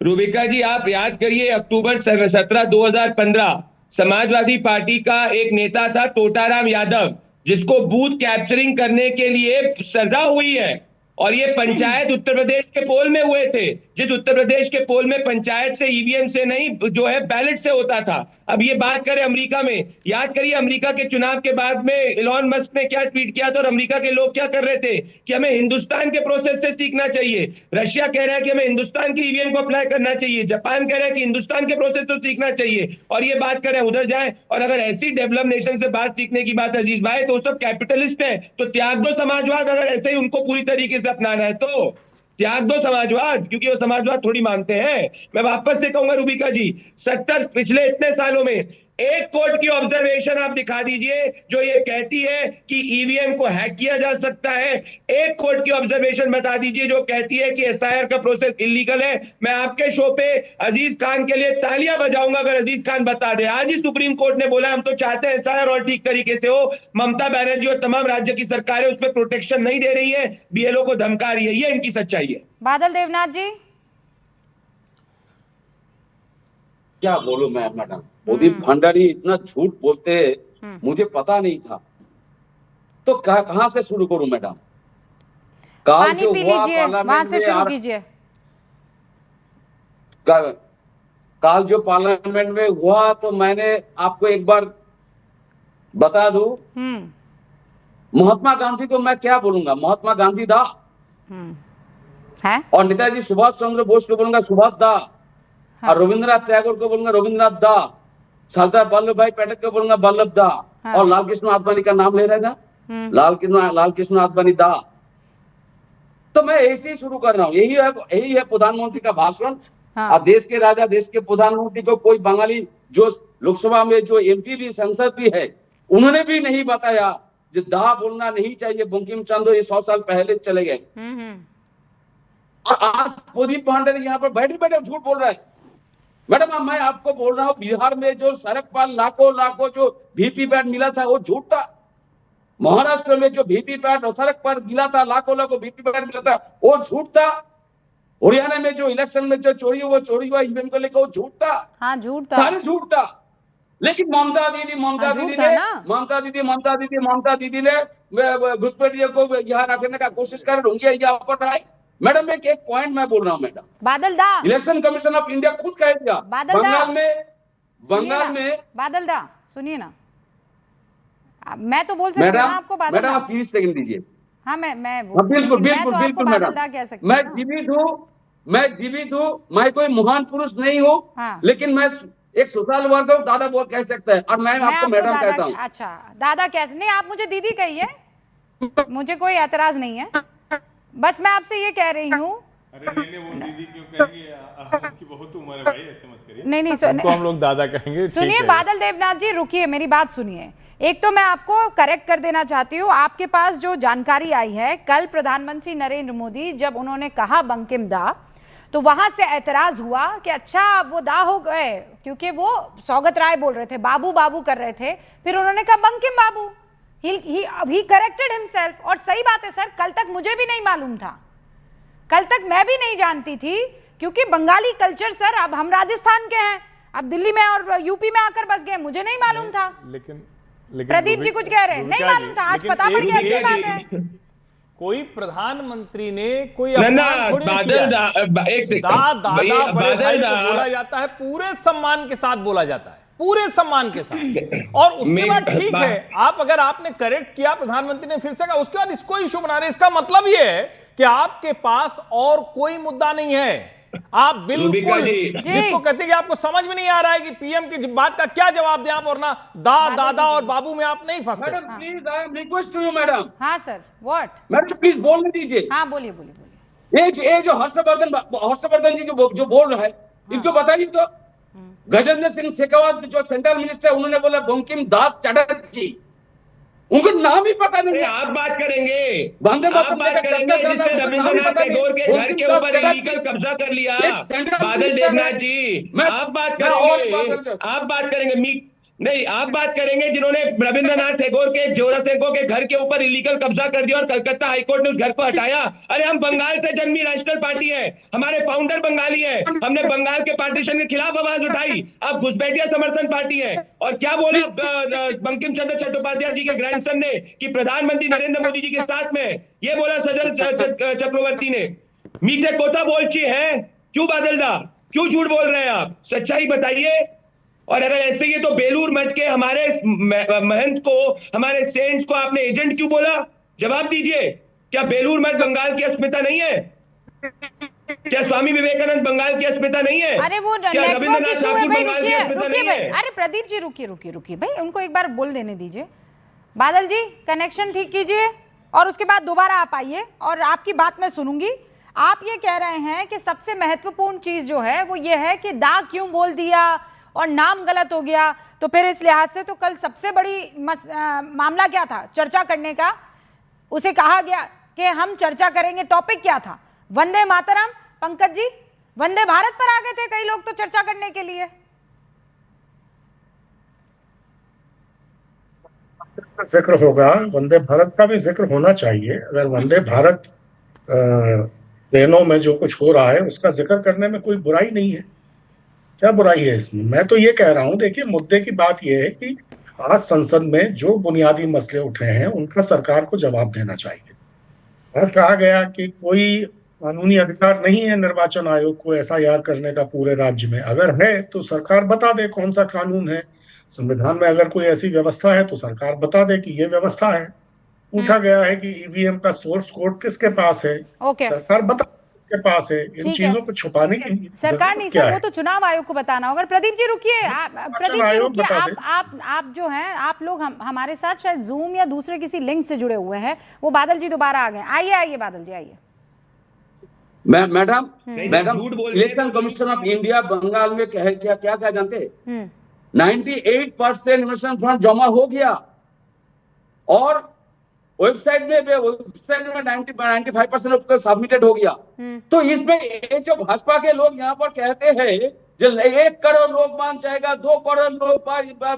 रुबिका जी, आप याद करिए अक्टूबर 17, 2015 समाजवादी पार्टी का एक नेता था तोताराम यादव, जिसको बूथ कैप्चरिंग करने के लिए सजा हुई है। और ये पंचायत उत्तर प्रदेश के पोल में हुए थे, जिस उत्तर प्रदेश के पोल में पंचायत से ईवीएम से नहीं जो है बैलेट से होता था। अब ये बात करें अमेरिका में, याद करिए अमेरिका के चुनाव के बाद में इलॉन मस्क ने क्या ट्वीट किया था और अमेरिका के लोग क्या कर रहे थे कि हमें हिंदुस्तान के प्रोसेस से सीखना चाहिए। रशिया कह रहा है कि हमें हिंदुस्तान की ईवीएम को अप्लाई करना चाहिए, जापान कह रहा है कि हिंदुस्तान के प्रोसेस तो सीखना चाहिए। और ये बात करें उधर जाए, और अगर ऐसी डेवलप नेशन से बात सीखने की बात अजीज भाई, तो सब कैपिटलिस्ट है, तो त्याग दो समाजवाद। अगर ऐसे ही उनको पूरी तरीके से अपनाना है तो त्याग दो समाजवाद, क्योंकि वो समाजवाद थोड़ी मानते हैं। मैं वापस से कहूंगा रुबिका जी, पिछले इतने सालों में एक कोर्ट की ऑब्जर्वेशन आप दिखा दीजिए जो ये कहती है कि ईवीएम को हैक किया जा सकता है। एक कोर्ट की ऑब्जर्वेशन बता दीजिए जो कहती है कि एसआईआर का प्रोसेस इलीगल है। मैं आपके शो पे अजीज खान के लिए तालियां बजाऊंगा अगर अजीज खान बता दे। आज ही सुप्रीम कोर्ट ने बोला हम तो चाहते हैं एसआईआर और ठीक तरीके से हो। ममता बनर्जी और तमाम राज्य की सरकारें उसमें प्रोटेक्शन नहीं दे रही है, बीएलओ को धमका रही है। ये इनकी सच्चाई है। बादल देवनाथ जी, क्या बोलूं मैं मैडम, प्रदीप भंडारी इतना झूठ बोलते मुझे पता नहीं था, तो कहां से शुरू करूं मैडम? पानी पी लीजिए, वहां से शुरू कीजिए। काल जो पार्लियामेंट में हुआ तो मैंने आपको एक बार बता दूं, महात्मा गांधी को मैं क्या बोलूंगा, महात्मा गांधी दा है, और नेताजी सुभाष चंद्र बोस को बोलूंगा सुभाष दा, और रविंद्रनाथ टैगोर को बोलूंगा रविंद्रनाथ दा, सरदार वल्लभ भाई पटेल को बोलूंगा वल्लभ दा, और लाल कृष्ण आडवाणी का नाम ले रहे ना, लाल कृष्ण आडवाणी दा, तो मैं ऐसे ही शुरू कर रहा हूँ। यही है प्रधानमंत्री का भाषण। हाँ। और देश के राजा, देश के प्रधानमंत्री को कोई बंगाली जो लोकसभा में जो एमपी भी, सांसद भी है, उन्होंने भी नहीं बताया जो दा बोलना नहीं चाहिए। बंकिम चंद्र ये 100 साल पहले चले गए। और आज प्रदीप भंडारी यहाँ पर बैठे बैठे झूठ बोल रहा है। मैडम, मैं आपको बोल रहा हूँ, बिहार में जो सड़क पर लाखों जो वीवीपैट मिला था वो झूठ था। महाराष्ट्र में जो वीवीपैट और सड़क पर मिला था, लाखों वीवीपैट मिला था, वो झूठ था। हरियाणा में जो इलेक्शन में जो चोरी हुआ ईवीएम को लेकर, वो झूठ था। हाँ, झूठ था, सारे झूठ था। लेकिन ममता दीदी ने घुसपैठियों को यहाँ रखने का कोशिश कर रही है, यहाँ पर आए। मैडम, एक पॉइंट मैं बोल रहा हूँ मैडम, बादल दा, इलेक्शन कमीशन ऑफ इंडिया खुद कह दिया बंगाल में बादल दा सुनिए ना, मैं तो बोल सकती हूँ ना आपको बादल दा। मैडम 30 सेकंड दीजिए। हाँ, मैं बिल्कुल बादल दा कह सकती हूँ। मैं जीवित हूँ, मैं कोई महान पुरुष नहीं हूँ। हाँ। लेकिन मैं एक सोशल वर्कर दादा वो कह सकता है, और मैं आपको मैडम कहता हूँ। अच्छा, दादा कैसे नहीं, आप मुझे दीदी कहिए, मुझे कोई एतराज नहीं है। बस मैं आपसे ये कह रही हूँ। अरे नहीं, वो दीदी क्यों कहेंगे, आपकी बहुत उम्र है भाई, ऐसे मत करिए। नहीं, उनको हम लोग दादा कहेंगे। सुनिए बादल देवनाथ जी, रुकिए, मेरी बात सुनिए। एक तो मैं आपको करेक्ट कर देना चाहती हूँ, आपके पास जो जानकारी आई है, कल प्रधानमंत्री नरेंद्र मोदी जब उन्होंने कहा बंकिम दा, तो वहां से ऐतराज हुआ कि अच्छा वो दा हो गए, क्योंकि वो सौगत राय बोल रहे थे, बाबू बाबू कर रहे थे, फिर उन्होंने कहा बंकिम बाबू। ही करेक्टेड हिमसेल्फ। और सही बात है सर, कल तक मुझे भी नहीं मालूम था, कल तक मैं भी नहीं जानती थी, क्योंकि बंगाली कल्चर सर, अब हम राजस्थान के हैं, अब दिल्ली में और यूपी में आकर बस गए, मुझे नहीं मालूम था। लेकिन प्रदीप जी कुछ कह रहे हैं, नहीं मालूम था, आज पता पड़ गया, अच्छी बात है। कोई प्रधानमंत्री ने कोई एक सेकंड, दादा बड़े भाई को बोला जाता है, पूरे सम्मान के साथ बोला जाता है, पूरे सम्मान के साथ। और उसके बाद ठीक है, आप अगर आपने करेक्ट किया, प्रधानमंत्री ने फिर से कहा, उसके बाद इसको इशू बना रहे। इसका मतलब ये है कि आपके पास और कोई मुद्दा नहीं है। आप बिल्कुल जिसको कहते हैं कि आपको समझ में नहीं आ रहा है कि पीएम की बात का क्या जवाब दें आप, और ना दादा और बाबू में आप नहीं फंसते। Madam please, I am request to you madam. हाँ सर, व्हाट? मैडम प्लीज बोलने दीजिए। हाँ, बोलिए। ये जो हर्षवर्धन जी जो बोल रहा है, इनको बताइए तो। गजेंद्र सिंह शेखावत जो सेंट्रल मिनिस्टर, उन्होंने बोला बंकिम दास चटर्जी, उनको नाम ही पता नहीं। आप बात करेंगे, आप बात करेंगे जिसने रविंद्रनाथ टैगोर के घर के ऊपर इलीगल कब्जा कर लिया, बादल देवनाथ जी। आप बात करेंगे नहीं, आप बात करेंगे जिन्होंने रविंद्रनाथ टैगोर के जोरासेको के घर के ऊपर इलीगल कब्जा कर दिया और कलकत्ता हाईकोर्ट ने उस घर को हटाया। अरे हम बंगाल से जन्मी नेशनल पार्टी है, हमारे फाउंडर बंगाली है, हमने बंगाल के पार्टीशन के खिलाफ आवाज उठाई। अब घुसपैठिया समर्थन पार्टी है। और क्या बोला बंकिम चंद्र चट्टोपाध्याय जी के ग्रैंडसन ने कि प्रधानमंत्री नरेंद्र मोदी जी के साथ में, ये बोला सजल चक्रवर्ती ने। मीठे कोता बोलची है, क्यों बादलदा, क्यों झूठ बोल रहे हैं आप? सच्चाई बताइए। और अगर ऐसे ही है तो बेलूर मठ के हमारे महंत को, हमारे सेंट्स को आपने एजेंट क्यों बोला? जवाब दीजिए। क्या बेलूर मठ बंगाल की अस्मिता नहीं है? क्या स्वामी विवेकानंद बंगाल की अस्मिता नहीं है? अरे वो क्या रविंद्रनाथ ठाकुर बंगाल की अस्मिता नहीं है? अरे प्रदीप जी रुकिए भाई, उनको एक बार बोल देने दीजिए। बादल जी कनेक्शन ठीक कीजिए और उसके बाद दोबारा आप आइए और आपकी बात मैं सुनूंगी। आप ये कह रहे हैं कि सबसे महत्वपूर्ण चीज जो है वो ये है कि दा क्यों बोल दिया और नाम गलत हो गया। तो फिर इस लिहाज से तो कल सबसे बड़ी मामला क्या था चर्चा करने का? उसे कहा गया कि हम चर्चा करेंगे, टॉपिक क्या था? वंदे मातरम। पंकज जी, वंदे भारत पर आ गए थे कई लोग तो चर्चा करने के लिए। जिक्र होगा, वंदे भारत का भी जिक्र होना चाहिए। अगर वंदे भारत ट्रेनों में जो कुछ हो रहा है उसका जिक्र करने में कोई बुराई नहीं है। क्या बुराई है इसमें? मैं तो ये कह रहा हूं, देखिए मुद्दे की बात यह है कि आज संसद में जो बुनियादी मसले उठे हैं उनका सरकार को जवाब देना चाहिए। और कहा गया कि कोई कानूनी अधिकार नहीं है निर्वाचन आयोग को एफआईआर करने का पूरे राज्य में। अगर है तो सरकार बता दे कौन सा कानून है। संविधान में अगर कोई ऐसी व्यवस्था है तो सरकार बता दे कि ये व्यवस्था है। पूछा गया है कि ईवीएम का सोर्स कोड किसके पास है, सरकार बता के पास है। इन चीजों को छुपाने की सरकार नहीं सर, वो तो चुनाव आयोग को बताना होगा। प्रदीप जी रुकिए, आप जो हैं, आप लोग हमारे साथ शायद जूम या दूसरे किसी लिंक से जुड़े हुए हैं। वो बादल जी दोबारा आ गए। आइए बादल जी आइए। मैडम झूठ बोलते हैं इलेक्शन तो कमीशन ऑफ इंडिया बंगाल में क्या क्या जानते हैं? 98% इन्वेस्टमेंट फंड जमा हो गया और वेबसाइट में 95% उसका सबमिटेड हो गया। तो इसमें ये जो भाजपा के लोग यहाँ पर कहते हैं जो 1 करोड़ लोग मान जाएगा, 2 करोड़ लोग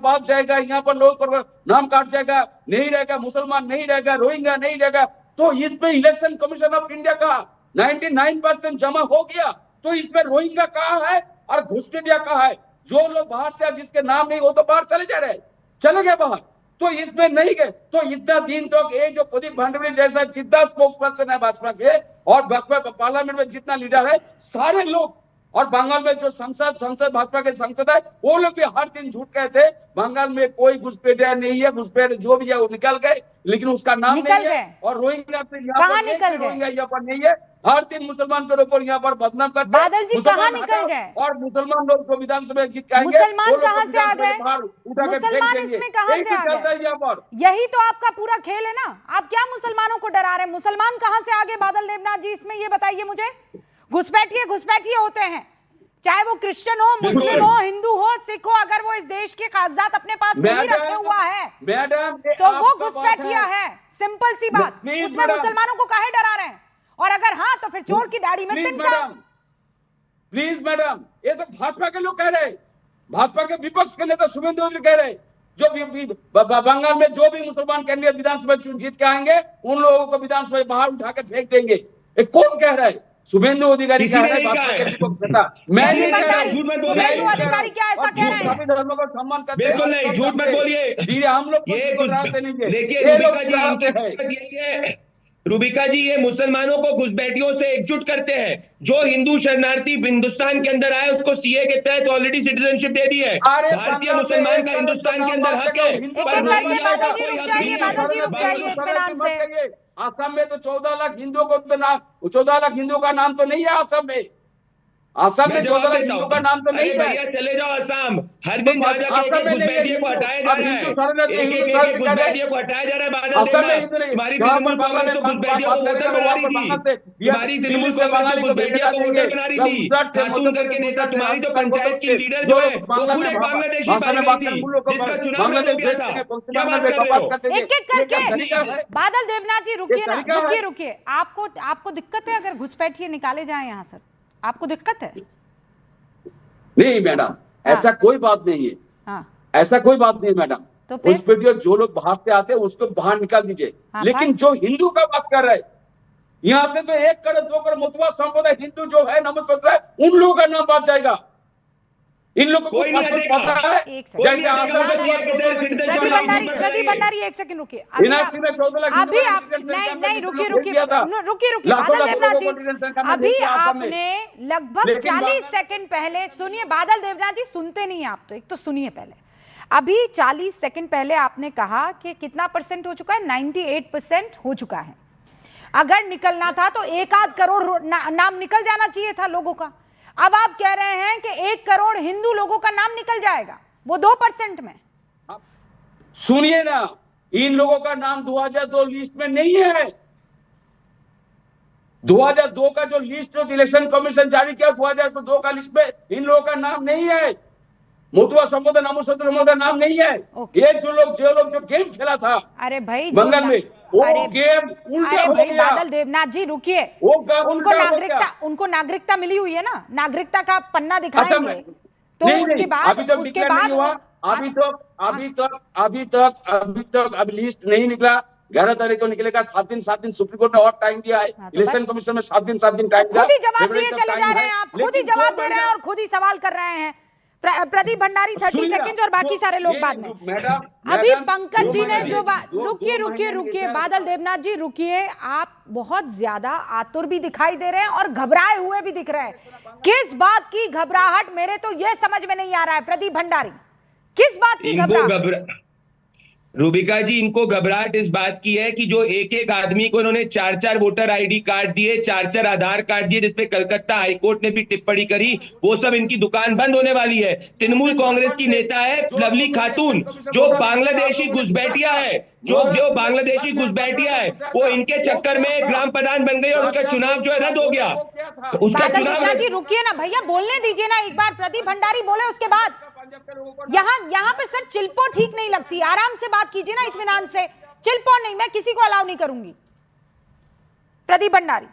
बात जाएगा, यहाँ पर लोग नाम काट जाएगा, नहीं रहेगा, मुसलमान नहीं रहेगा, रोहिंग्या नहीं रहेगा। तो इसमें इलेक्शन कमीशन ऑफ इंडिया का 99% जमा हो गया। तो इसमें रोहिंग्या कहाँ है और घुसपैठिया कहाँ है? जो लोग बाहर से जिसके नाम नहीं, वो तो बाहर चले जा रहे हैं, चले गए बाहर। तो इसमें नहीं गए। तो इतना दिन तक ये जो प्रदीप भंडारी जैसा जितना स्पोक्स पर्सन है भाजपा के और भाजपा पार्लियामेंट में जितना लीडर है, सारे लोग और बंगाल में जो संसद भाजपा के सांसद है, वो लोग भी हर दिन झूठ कहते। बंगाल में कोई घुसपैठिया नहीं है, घुसपैठ जो भी है वो निकल गए, लेकिन उसका नाम नहीं है। और रोहिंग्या से यहाँ पर रोहिंग्या यहाँ पर नहीं है। हर दिन मुसलमान के ऊपर यहाँ पर बदनाम करते हैं। बादल जी कहाँ निकल गए? और मुसलमान लोग को विधानसभा जीत के आएंगे। मुसलमान कहाँ से आ गए? मुसलमान इसमें कहाँ से आ गए? यहाँ पर यही तो आपका पूरा खेल है ना। आप क्या मुसलमानों को डरा रहे हैं? मुसलमान कहाँ से आ गए बादल देवनाथ जी इसमें, ये बताइए मुझे। घुसपैठिए होते हैं, चाहे वो क्रिश्चियन हो, मुस्लिम हो, हिंदू हो, सिख हो। अगर वो इस देश के कागजात अपने पास नहीं रखे हुआ है तो वो घुसपैठिया है। सिंपल सी बात। उसमें मुसलमानों को काहे डरा रहे हैं? और अगर हाँ तो फिर चोर की दाढ़ी में तिनका। प्लीज मैडम, ये तो भाजपा के लोग कह रहे हैं, भाजपा के विपक्ष के नेता शुभेंदु अधिकारी कह रहे हैं, जो बंगाल में जो भी मुसलमान कैंडिडेट विधानसभा जीत के आएंगे उन लोगों को विधानसभा बाहर उठा के फेंक देंगे। ये कौन कह रहा है? शुभेंदु अधिकारी कह रहे हैं। मैं शुभेंदु अधिकारी क्या ऐसा कह रहे हैं? सभी धर्मों को सम्मान करते बिल्कुल नहीं, झूठ मत बोलिए। हम लोग देखिए रूबिका जी, ये मुसलमानों को घुसपैठियों से एकजुट करते हैं। जो हिंदू शरणार्थी हिंदुस्तान के अंदर आए उसको सीए के तहत ऑलरेडी सिटीजनशिप दे दी है। भारतीय मुसलमान का हिंदुस्तान के अंदर हक है, पर रोहिंग्या का कोई हक नहीं है। असम में तो 14 लाख हिंदुओं को तो नाम, 14 लाख हिंदुओं का नाम तो नहीं है असम में। असम में 14 लाख हिंदुओं का नाम तो नहीं है। भैया चले जाओ असम, हर दिन जा जाके एक घुसपैठिए को हटाया जा रहा है, एक घुसपैठिए को हटाया जा रहा है। बादल देवनाथ, तुम्हारी तृणमूल कांग्रेस तो घुसपैठियों को वोटर बना रही थी, तुम्हारी तृणमूल कांग्रेस तो घुसपैठियों को वोटर बना रही थी। खातून करके नेता, तुम्हारी तो पंचायत की लीडर जो है वो खुद एक बांग्लादेशी पाई गई थी जिसका चुनाव हो गया था। क्या बात कर रहे हो? एक एक करके बादल देवनाथ जी रुकिए ना, रुकिए। आपको दिक्कत है अगर घुसपैठिए निकाले जाए यहाँ सर? आपको दिक्कत है? नहीं मैडम, ऐसा कोई बात नहीं है। हाँ। ऐसा कोई बात नहीं मैडम। तो फिर जो लोग बाहर से आते हैं उसको बाहर निकाल दीजिए। हाँ, लेकिन जो हिंदू का बात कर रहे हैं, यहाँ से तो 1 करोड़ 2 करोड़ मुतवा संप्रदाय हिंदू जो है नमस्कार, उन लोगों का नाम बात जाएगा। इन लोगों को पता है। प्रदीप भंडारी एक सेकंड रुकिए। अभी आप नहीं रुकिए बादल देवनाथ जी, अभी आपने लगभग 40 सेकंड पहले, सुनिए बादल देवनाथ जी, सुनते नहीं आप तो, एक तो सुनिए पहले। अभी 40 सेकंड पहले आपने कहा कि कितना परसेंट हो चुका है? 98% हो चुका है। अगर निकलना था तो 1 करोड़ नाम निकल जाना चाहिए था लोगों का। अब आप कह रहे हैं कि 1 करोड़ हिंदू लोगों का नाम निकल जाएगा, वो 2% में। सुनिए ना, इन लोगों का नाम 2002 लिस्ट में नहीं है। 2002 का जो लिस्ट जो इलेक्शन कमीशन जारी किया 2002 का लिस्ट में इन लोगों का नाम नहीं है। मुतवा संप्रदाय नामों का नाम नहीं है। ये जो लोग जो गेम खेला था, अरे भाई बंगाल में, वो गेम उल्टा हो गया। बादल देवनाथ जी रुकिए, उनको नागरिकता मिली हुई है ना, नागरिकता का पन्ना दिखाएंगे तो उसके बाद अभी लिस्ट नहीं निकला। 11 तारीख को निकलेगा। 7 दिन सुप्रीम कोर्ट ने और टाइम दिया है। इलेक्शन कमीशन में 7 दिन टाइम दिया। खुद ही जवाब दिए चले जा रहे हैं आप, खुद ही जवाब दे रहे हैं और खुद ही सवाल कर रहे हैं। प्रदीप भंडारी 30 सेकंड्स और बाकी सारे लोग बाद में। अभी पंकज जी ने जो बात, रुकिए बादल देवनाथ जी रुकिए। आप बहुत ज्यादा आतुर भी दिखाई दे रहे हैं और घबराए हुए भी दिख रहे हैं। किस बात की घबराहट, मेरे तो यह समझ में नहीं आ रहा है। प्रदीप भंडारी, किस बात की घबराहट? रूबिका जी, इनको घबराहट इस बात की है कि जो एक एक आदमी को इन्होंने 4-4 वोटर आईडी कार्ड दिए, 4-4 आधार कार्ड दिए, जिसपे कलकत्ता हाईकोर्ट ने भी टिप्पणी करी, वो सब इनकी दुकान बंद होने वाली है। तृणमूल कांग्रेस की नेता है लवली खातून, जो बांग्लादेशी घुसपैठिया है, जो बांग्लादेशी घुसपैठिया है, वो इनके चक्कर में ग्राम प्रधान बन गई और उसका चुनाव जो है रद्द हो गया। उसका बादल चुनाव देवनाथ जी रुकिए ना भैया, बोलने दीजिए ना एक बार, प्रदीप भंडारी बोले उसके बाद। यहाँ पर सर चिल्पो ठीक नहीं लगती, आराम से बात कीजिए ना, इत्मीनान से। चिल्पो नहीं, मैं किसी को अलाउ नहीं करूंगी। प्रदीप भंडारी।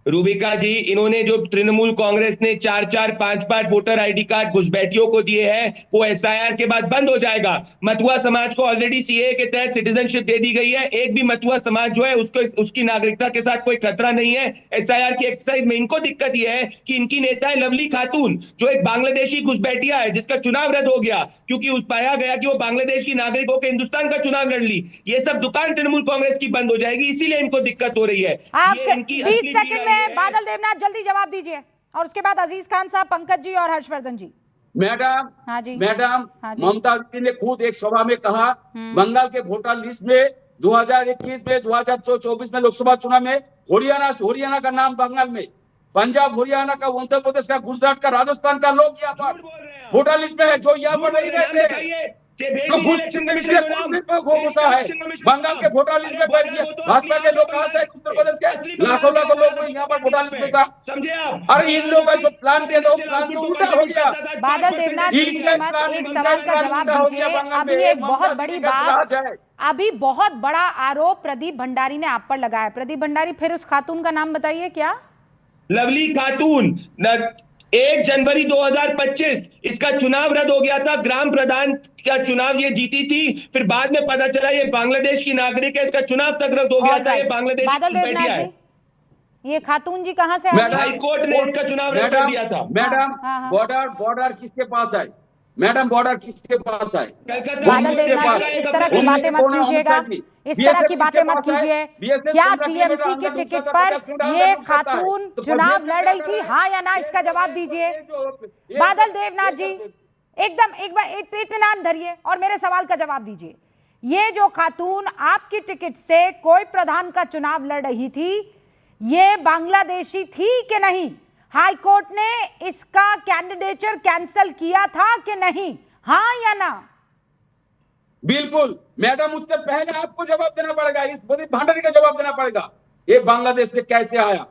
रूबिका जी, इन्होंने जो तृणमूल कांग्रेस ने 4-4, 5-5 वोटर आईडी कार्ड घुसपैठियों को दिए हैं, वो एसआईआर के बाद बंद हो जाएगा। मथुआ समाज को ऑलरेडी सीए के तहत सिटीजनशिप दे दी गई है। एक भी मथुआ समाज जो है उसको उसकी नागरिकता के साथ कोई खतरा नहीं है एसआईआर की एक्सरसाइज में। इनको दिक्कत यह है कि इनकी नेता है लवली खातून, जो एक बांग्लादेशी घुसपैठिया है, जिसका चुनाव रद्द हो गया क्योंकि उस पाया गया कि वो बांग्लादेश की नागरिक होकर हिंदुस्तान का चुनाव लड़ ली। ये सब दुकान तृणमूल कांग्रेस की बंद हो जाएगी, इसीलिए इनको दिक्कत हो रही है। आप 20 सेकंड में बादल देवनाथ जल्दी जवाब दीजिए, और उसके बाद अजीज खान साहब, पंकज जी और हर्षवर्धन जी। मैडम, हाँ जी, मैडम, हाँ जी। ममता जी ने खुद एक सभा में कहा, बंगाल के वोटर लिस्ट में 2021 में, 2024 में लोकसभा चुनाव में हरियाणा का नाम बंगाल में, पंजाब, हरियाणा का, उत्तर प्रदेश का, गुजरात का, राजस्थान का लोग यहाँ पर वोटर लिस्ट में है, जो यहाँ पर नहीं रहते। इलेक्शन कमीशन का नाम घुसा है बंगाल के वोटर लिस्ट में। भाजपा के लोग कहा से उत्तर प्रदेश के लाखों लोग यहाँ पर वोटर लिस्ट में था। समझे आप? अरे इन लोगों का जो प्लान थे, तो प्लान तो उल्टा हो गया। बादल देवनाथ जी के मत एक सवाल का जवाब दीजिए। अभी एक बहुत बड़ी बात, अभी बहुत बड़ा आरोप प्रदीप भंडारी ने आप पर लगाया। प्रदीप भंडारी, फिर उस खातून का नाम बताइए, क्या? लवली खातून। 1 जनवरी 2025 इसका चुनाव रद्द हो गया था। ग्राम प्रधान का चुनाव ये जीती थी, फिर बाद में पता चला ये बांग्लादेश की नागरिक है, इसका चुनाव तक रद्द हो गया था। ये बांग्लादेश बादल की बैठिया देवनाथ है। जी, ये खातून जी कहाँ से आई? हाई कोर्ट ने इसका चुनाव रद्द कर दिया था। मैडम, हाँ। बॉर्डर किसके पास है? मैडम, बॉर्डर किसके पास है? बादल देवनाथ जी, इस तरह की बातें मत कीजिएगा, इस तरह की बातें मत कीजिए। क्या टीएमसी के टिकट पर ये खातून चुनाव लड़ रही थी, हाँ या ना? इसका जवाब दीजिए बादल देवनाथ जी। एकदम एक बार इत्मीनान धरिए और मेरे सवाल का जवाब दीजिए। ये जो खातून आपकी टिकट से कोई प्रधान का चुनाव लड़ रही थी, ये बांग्लादेशी थी कि नहीं? हाई कोर्ट ने इसका कैंडिडेचर कैंसिल किया था कि नहीं, हाँ या ना? बिल्कुल मैडम, उससे पहले आपको जवाब देना पड़ेगा, इस प्रदीप भंडारी का जवाब देना पड़ेगा। ये बांग्लादेश से कैसे आया?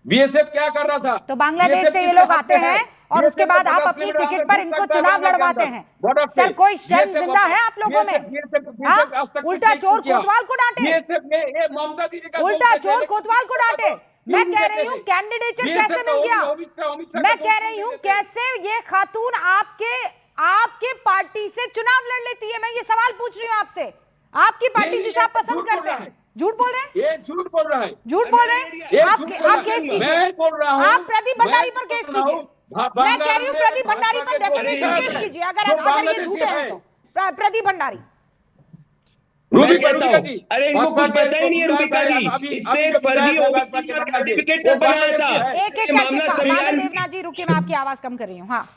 बीएसएफ क्या कर रहा था? तो बांग्लादेश से ये लोग आते हैं और उसके बाद आप अपनी टिकट पर इनको चुनाव लड़वाते हैं। सर, कोई शर्म जिंदा है आप लोगों में? उल्टा चोर कोतवाल को डांटे, उल्टा चोर कोतवाल को डांटे। मैं कह रही हूँ कैंडिडेचर कैसे मिल गया? मैं कह रही हूँ कैसे ये खातून आपके पार्टी से चुनाव लड़ लेती है? मैं ये सवाल पूछ रही हूँ आपसे। आपकी पार्टी जिसे आप पसंद करते हैं, झूठ बोल रहे हैं? ये झूठ बोल रहा है, झूठ बोल रहे हैं। आप केस कीजिए, आप प्रदीप भंडारी पर केस कीजिए। मैं कह रही हूँ प्रदीप भंडारी पर डेफिनेशन केस कीजिए, अगर ये झूठे हैं तो। प्रदीप भंडारी, अरे इनको कुछ पता ही नहीं है रूबिका जी। इसने एक फर्जी ओबीसी का सर्टिफिकेट तक बनाया था। एक मामला बादल देवनाथ जी रुकिए, मैं आपकी आवाज कम कर रही हूँ। हाँ,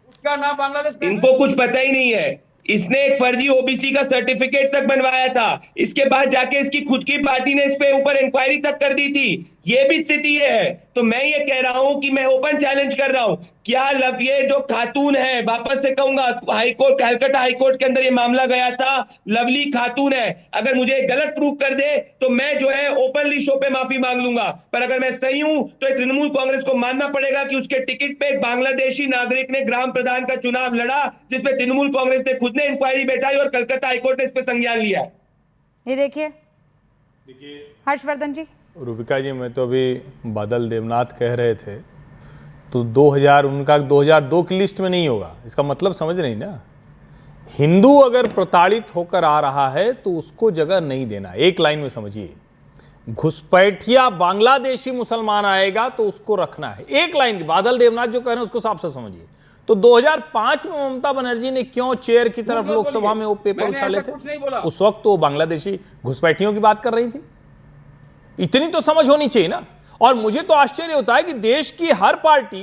उसका नाम बांग्लादेश, इनको कुछ पता ही नहीं है। इसने एक फर्जी ओबीसी का सर्टिफिकेट तक बनवाया था। इसके बाद जाके इसकी खुद की पार्टी ने इस पे ऊपर इंक्वायरी तक कर दी थी। ये भी स्थिति है। तो मैं ये कह रहा हूं कि मैं ओपन चैलेंज कर रहा हूं, क्या ये जो खातून है, वापस से कहूंगा, हाईकोर्ट, कलकत्ता हाईकोर्ट के अंदर ये मामला गया था, लवली खातून है। अगर मुझे गलत प्रूफ कर दे तो मैं जो है ओपनली शो पे माफी मांग लूंगा, पर अगर मैं सही हूं तो तृणमूल कांग्रेस को मानना पड़ेगा कि उसके टिकट पे एक बांग्लादेशी नागरिक ने ग्राम प्रधान का चुनाव लड़ा, जिसपे तृणमूल कांग्रेस ने खुद ने इंक्वायरी बैठाई और कलकत्ता हाईकोर्ट ने इस पे संज्ञान लिया। ये देखिए हर्षवर्धन जी। रूबिका जी, मैं तो अभी बादल देवनाथ कह रहे थे तो 2000 उनका 2002 की लिस्ट में नहीं होगा, इसका मतलब समझ रही ना? हिंदू अगर प्रताड़ित होकर आ रहा है तो उसको जगह नहीं देना। एक लाइन में समझिए, घुसपैठिया बांग्लादेशी मुसलमान आएगा तो उसको रखना है। एक लाइन की बादल देवनाथ जो कह रहे हैं उसको साफ साफ समझिए। तो 2005 में ममता बनर्जी ने क्यों चेयर की तरफ लोकसभा में वो पेपर उछाले थे? उस वक्त तो बांग्लादेशी घुसपैठियों की बात कर रही थी। इतनी तो समझ होनी चाहिए ना। और मुझे तो आश्चर्य होता है कि देश की हर पार्टी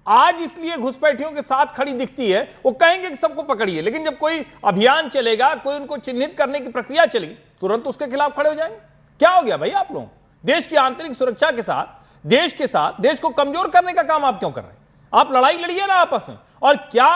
आज इसलिए घुसपैठियों के साथ खड़ी दिखती है, वो कहेंगे कि सबको पकड़िए, लेकिन जब कोई अभियान चलेगा, कोई उनको चिन्हित करने की प्रक्रिया चलेगी, तुरंत उसके खिलाफ खड़े हो जाएंगे। क्या हो गया भाई आप लोग? देश की आंतरिक सुरक्षा के साथ, देश के साथ देश को कमजोर करने का काम आप क्यों कर रहे हैं? आप लड़ाई लड़िए ना आपस में। और क्या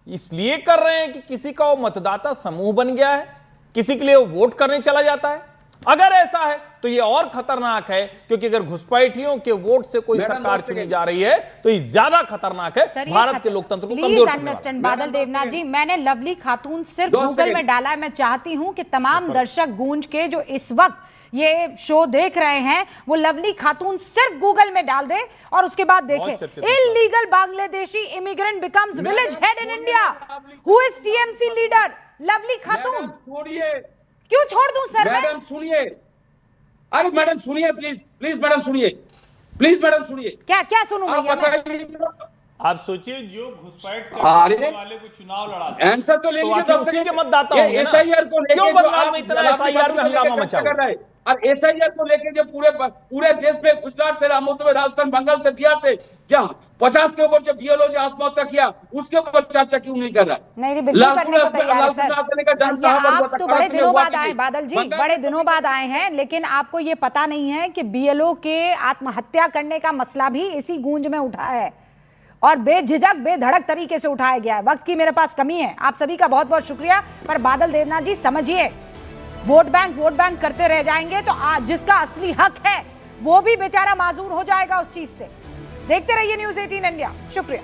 इसलिए कर रहे हैं कि किसी का वो मतदाता समूह बन गया है, किसी के लिए वो वोट करने चला जाता है? अगर ऐसा है तो ये और खतरनाक है, क्योंकि अगर घुसपैठियों के वोट से कोई सरकार चुनी जा रही है तो ये ज्यादा खतरनाक है, भारत के लोकतंत्र को कमजोर करने वाला। बादल देवनाथ जी, मैंने लवली खातून सिर्फ गूगल में डाला है। मैं चाहती हूं कि तमाम दर्शक गूंज के जो इस वक्त ये शो देख रहे हैं वो लवली खातून सिर्फ गूगल में डाल दे और उसके बाद देखें, illegal Bangladeshi immigrant becomes village head in India, who is TMC leader lovely खातून। क्यों छोड़ दूं सर? मैडम सुनिए, अरे मैडम सुनिए, प्लीज प्लीज मैडम सुनिए, प्लीज मैडम सुनिए। क्या क्या सुनूं भैया मैं? आप सोचिए, जो घुसपैठ करने वाले को चुनाव लड़ा, आंसर तो ले लीजिए, तो उसी के मतदाता होंगे ना। एसआईआर को लेकर क्यों बंगाल में इतना एसआईआर में हंगामा मचा हुआ है? और एसआईआर को लेकर जो पूरे देश में गुजरात से, राजस्थान, बंगाल से, बिहार से जहां 50 के ऊपर जो बीएलओ जो आत्महत्या किया, उसके ऊपर चर्चा क्यों नहीं कर रहा है? नहीं, बिल्कुल करने को तैयार है सर। आप तो बड़े दिनों बाद आए बादल जी, बड़े दिनों बाद आए हैं, लेकिन आपको ये पता नहीं है कि बीएलओ के आत्महत्या करने का मसला भी इसी गूंज में उठा है और बेझिझक बेधड़क तरीके से उठाया गया है। वक्त की मेरे पास कमी है। आप सभी का बहुत बहुत शुक्रिया। पर बादल देवनाथ जी समझिए, वोट बैंक करते रह जाएंगे तो आज जिसका असली हक है वो भी बेचारा माजूर हो जाएगा उस चीज से। देखते रहिए न्यूज़ 18 इंडिया। शुक्रिया।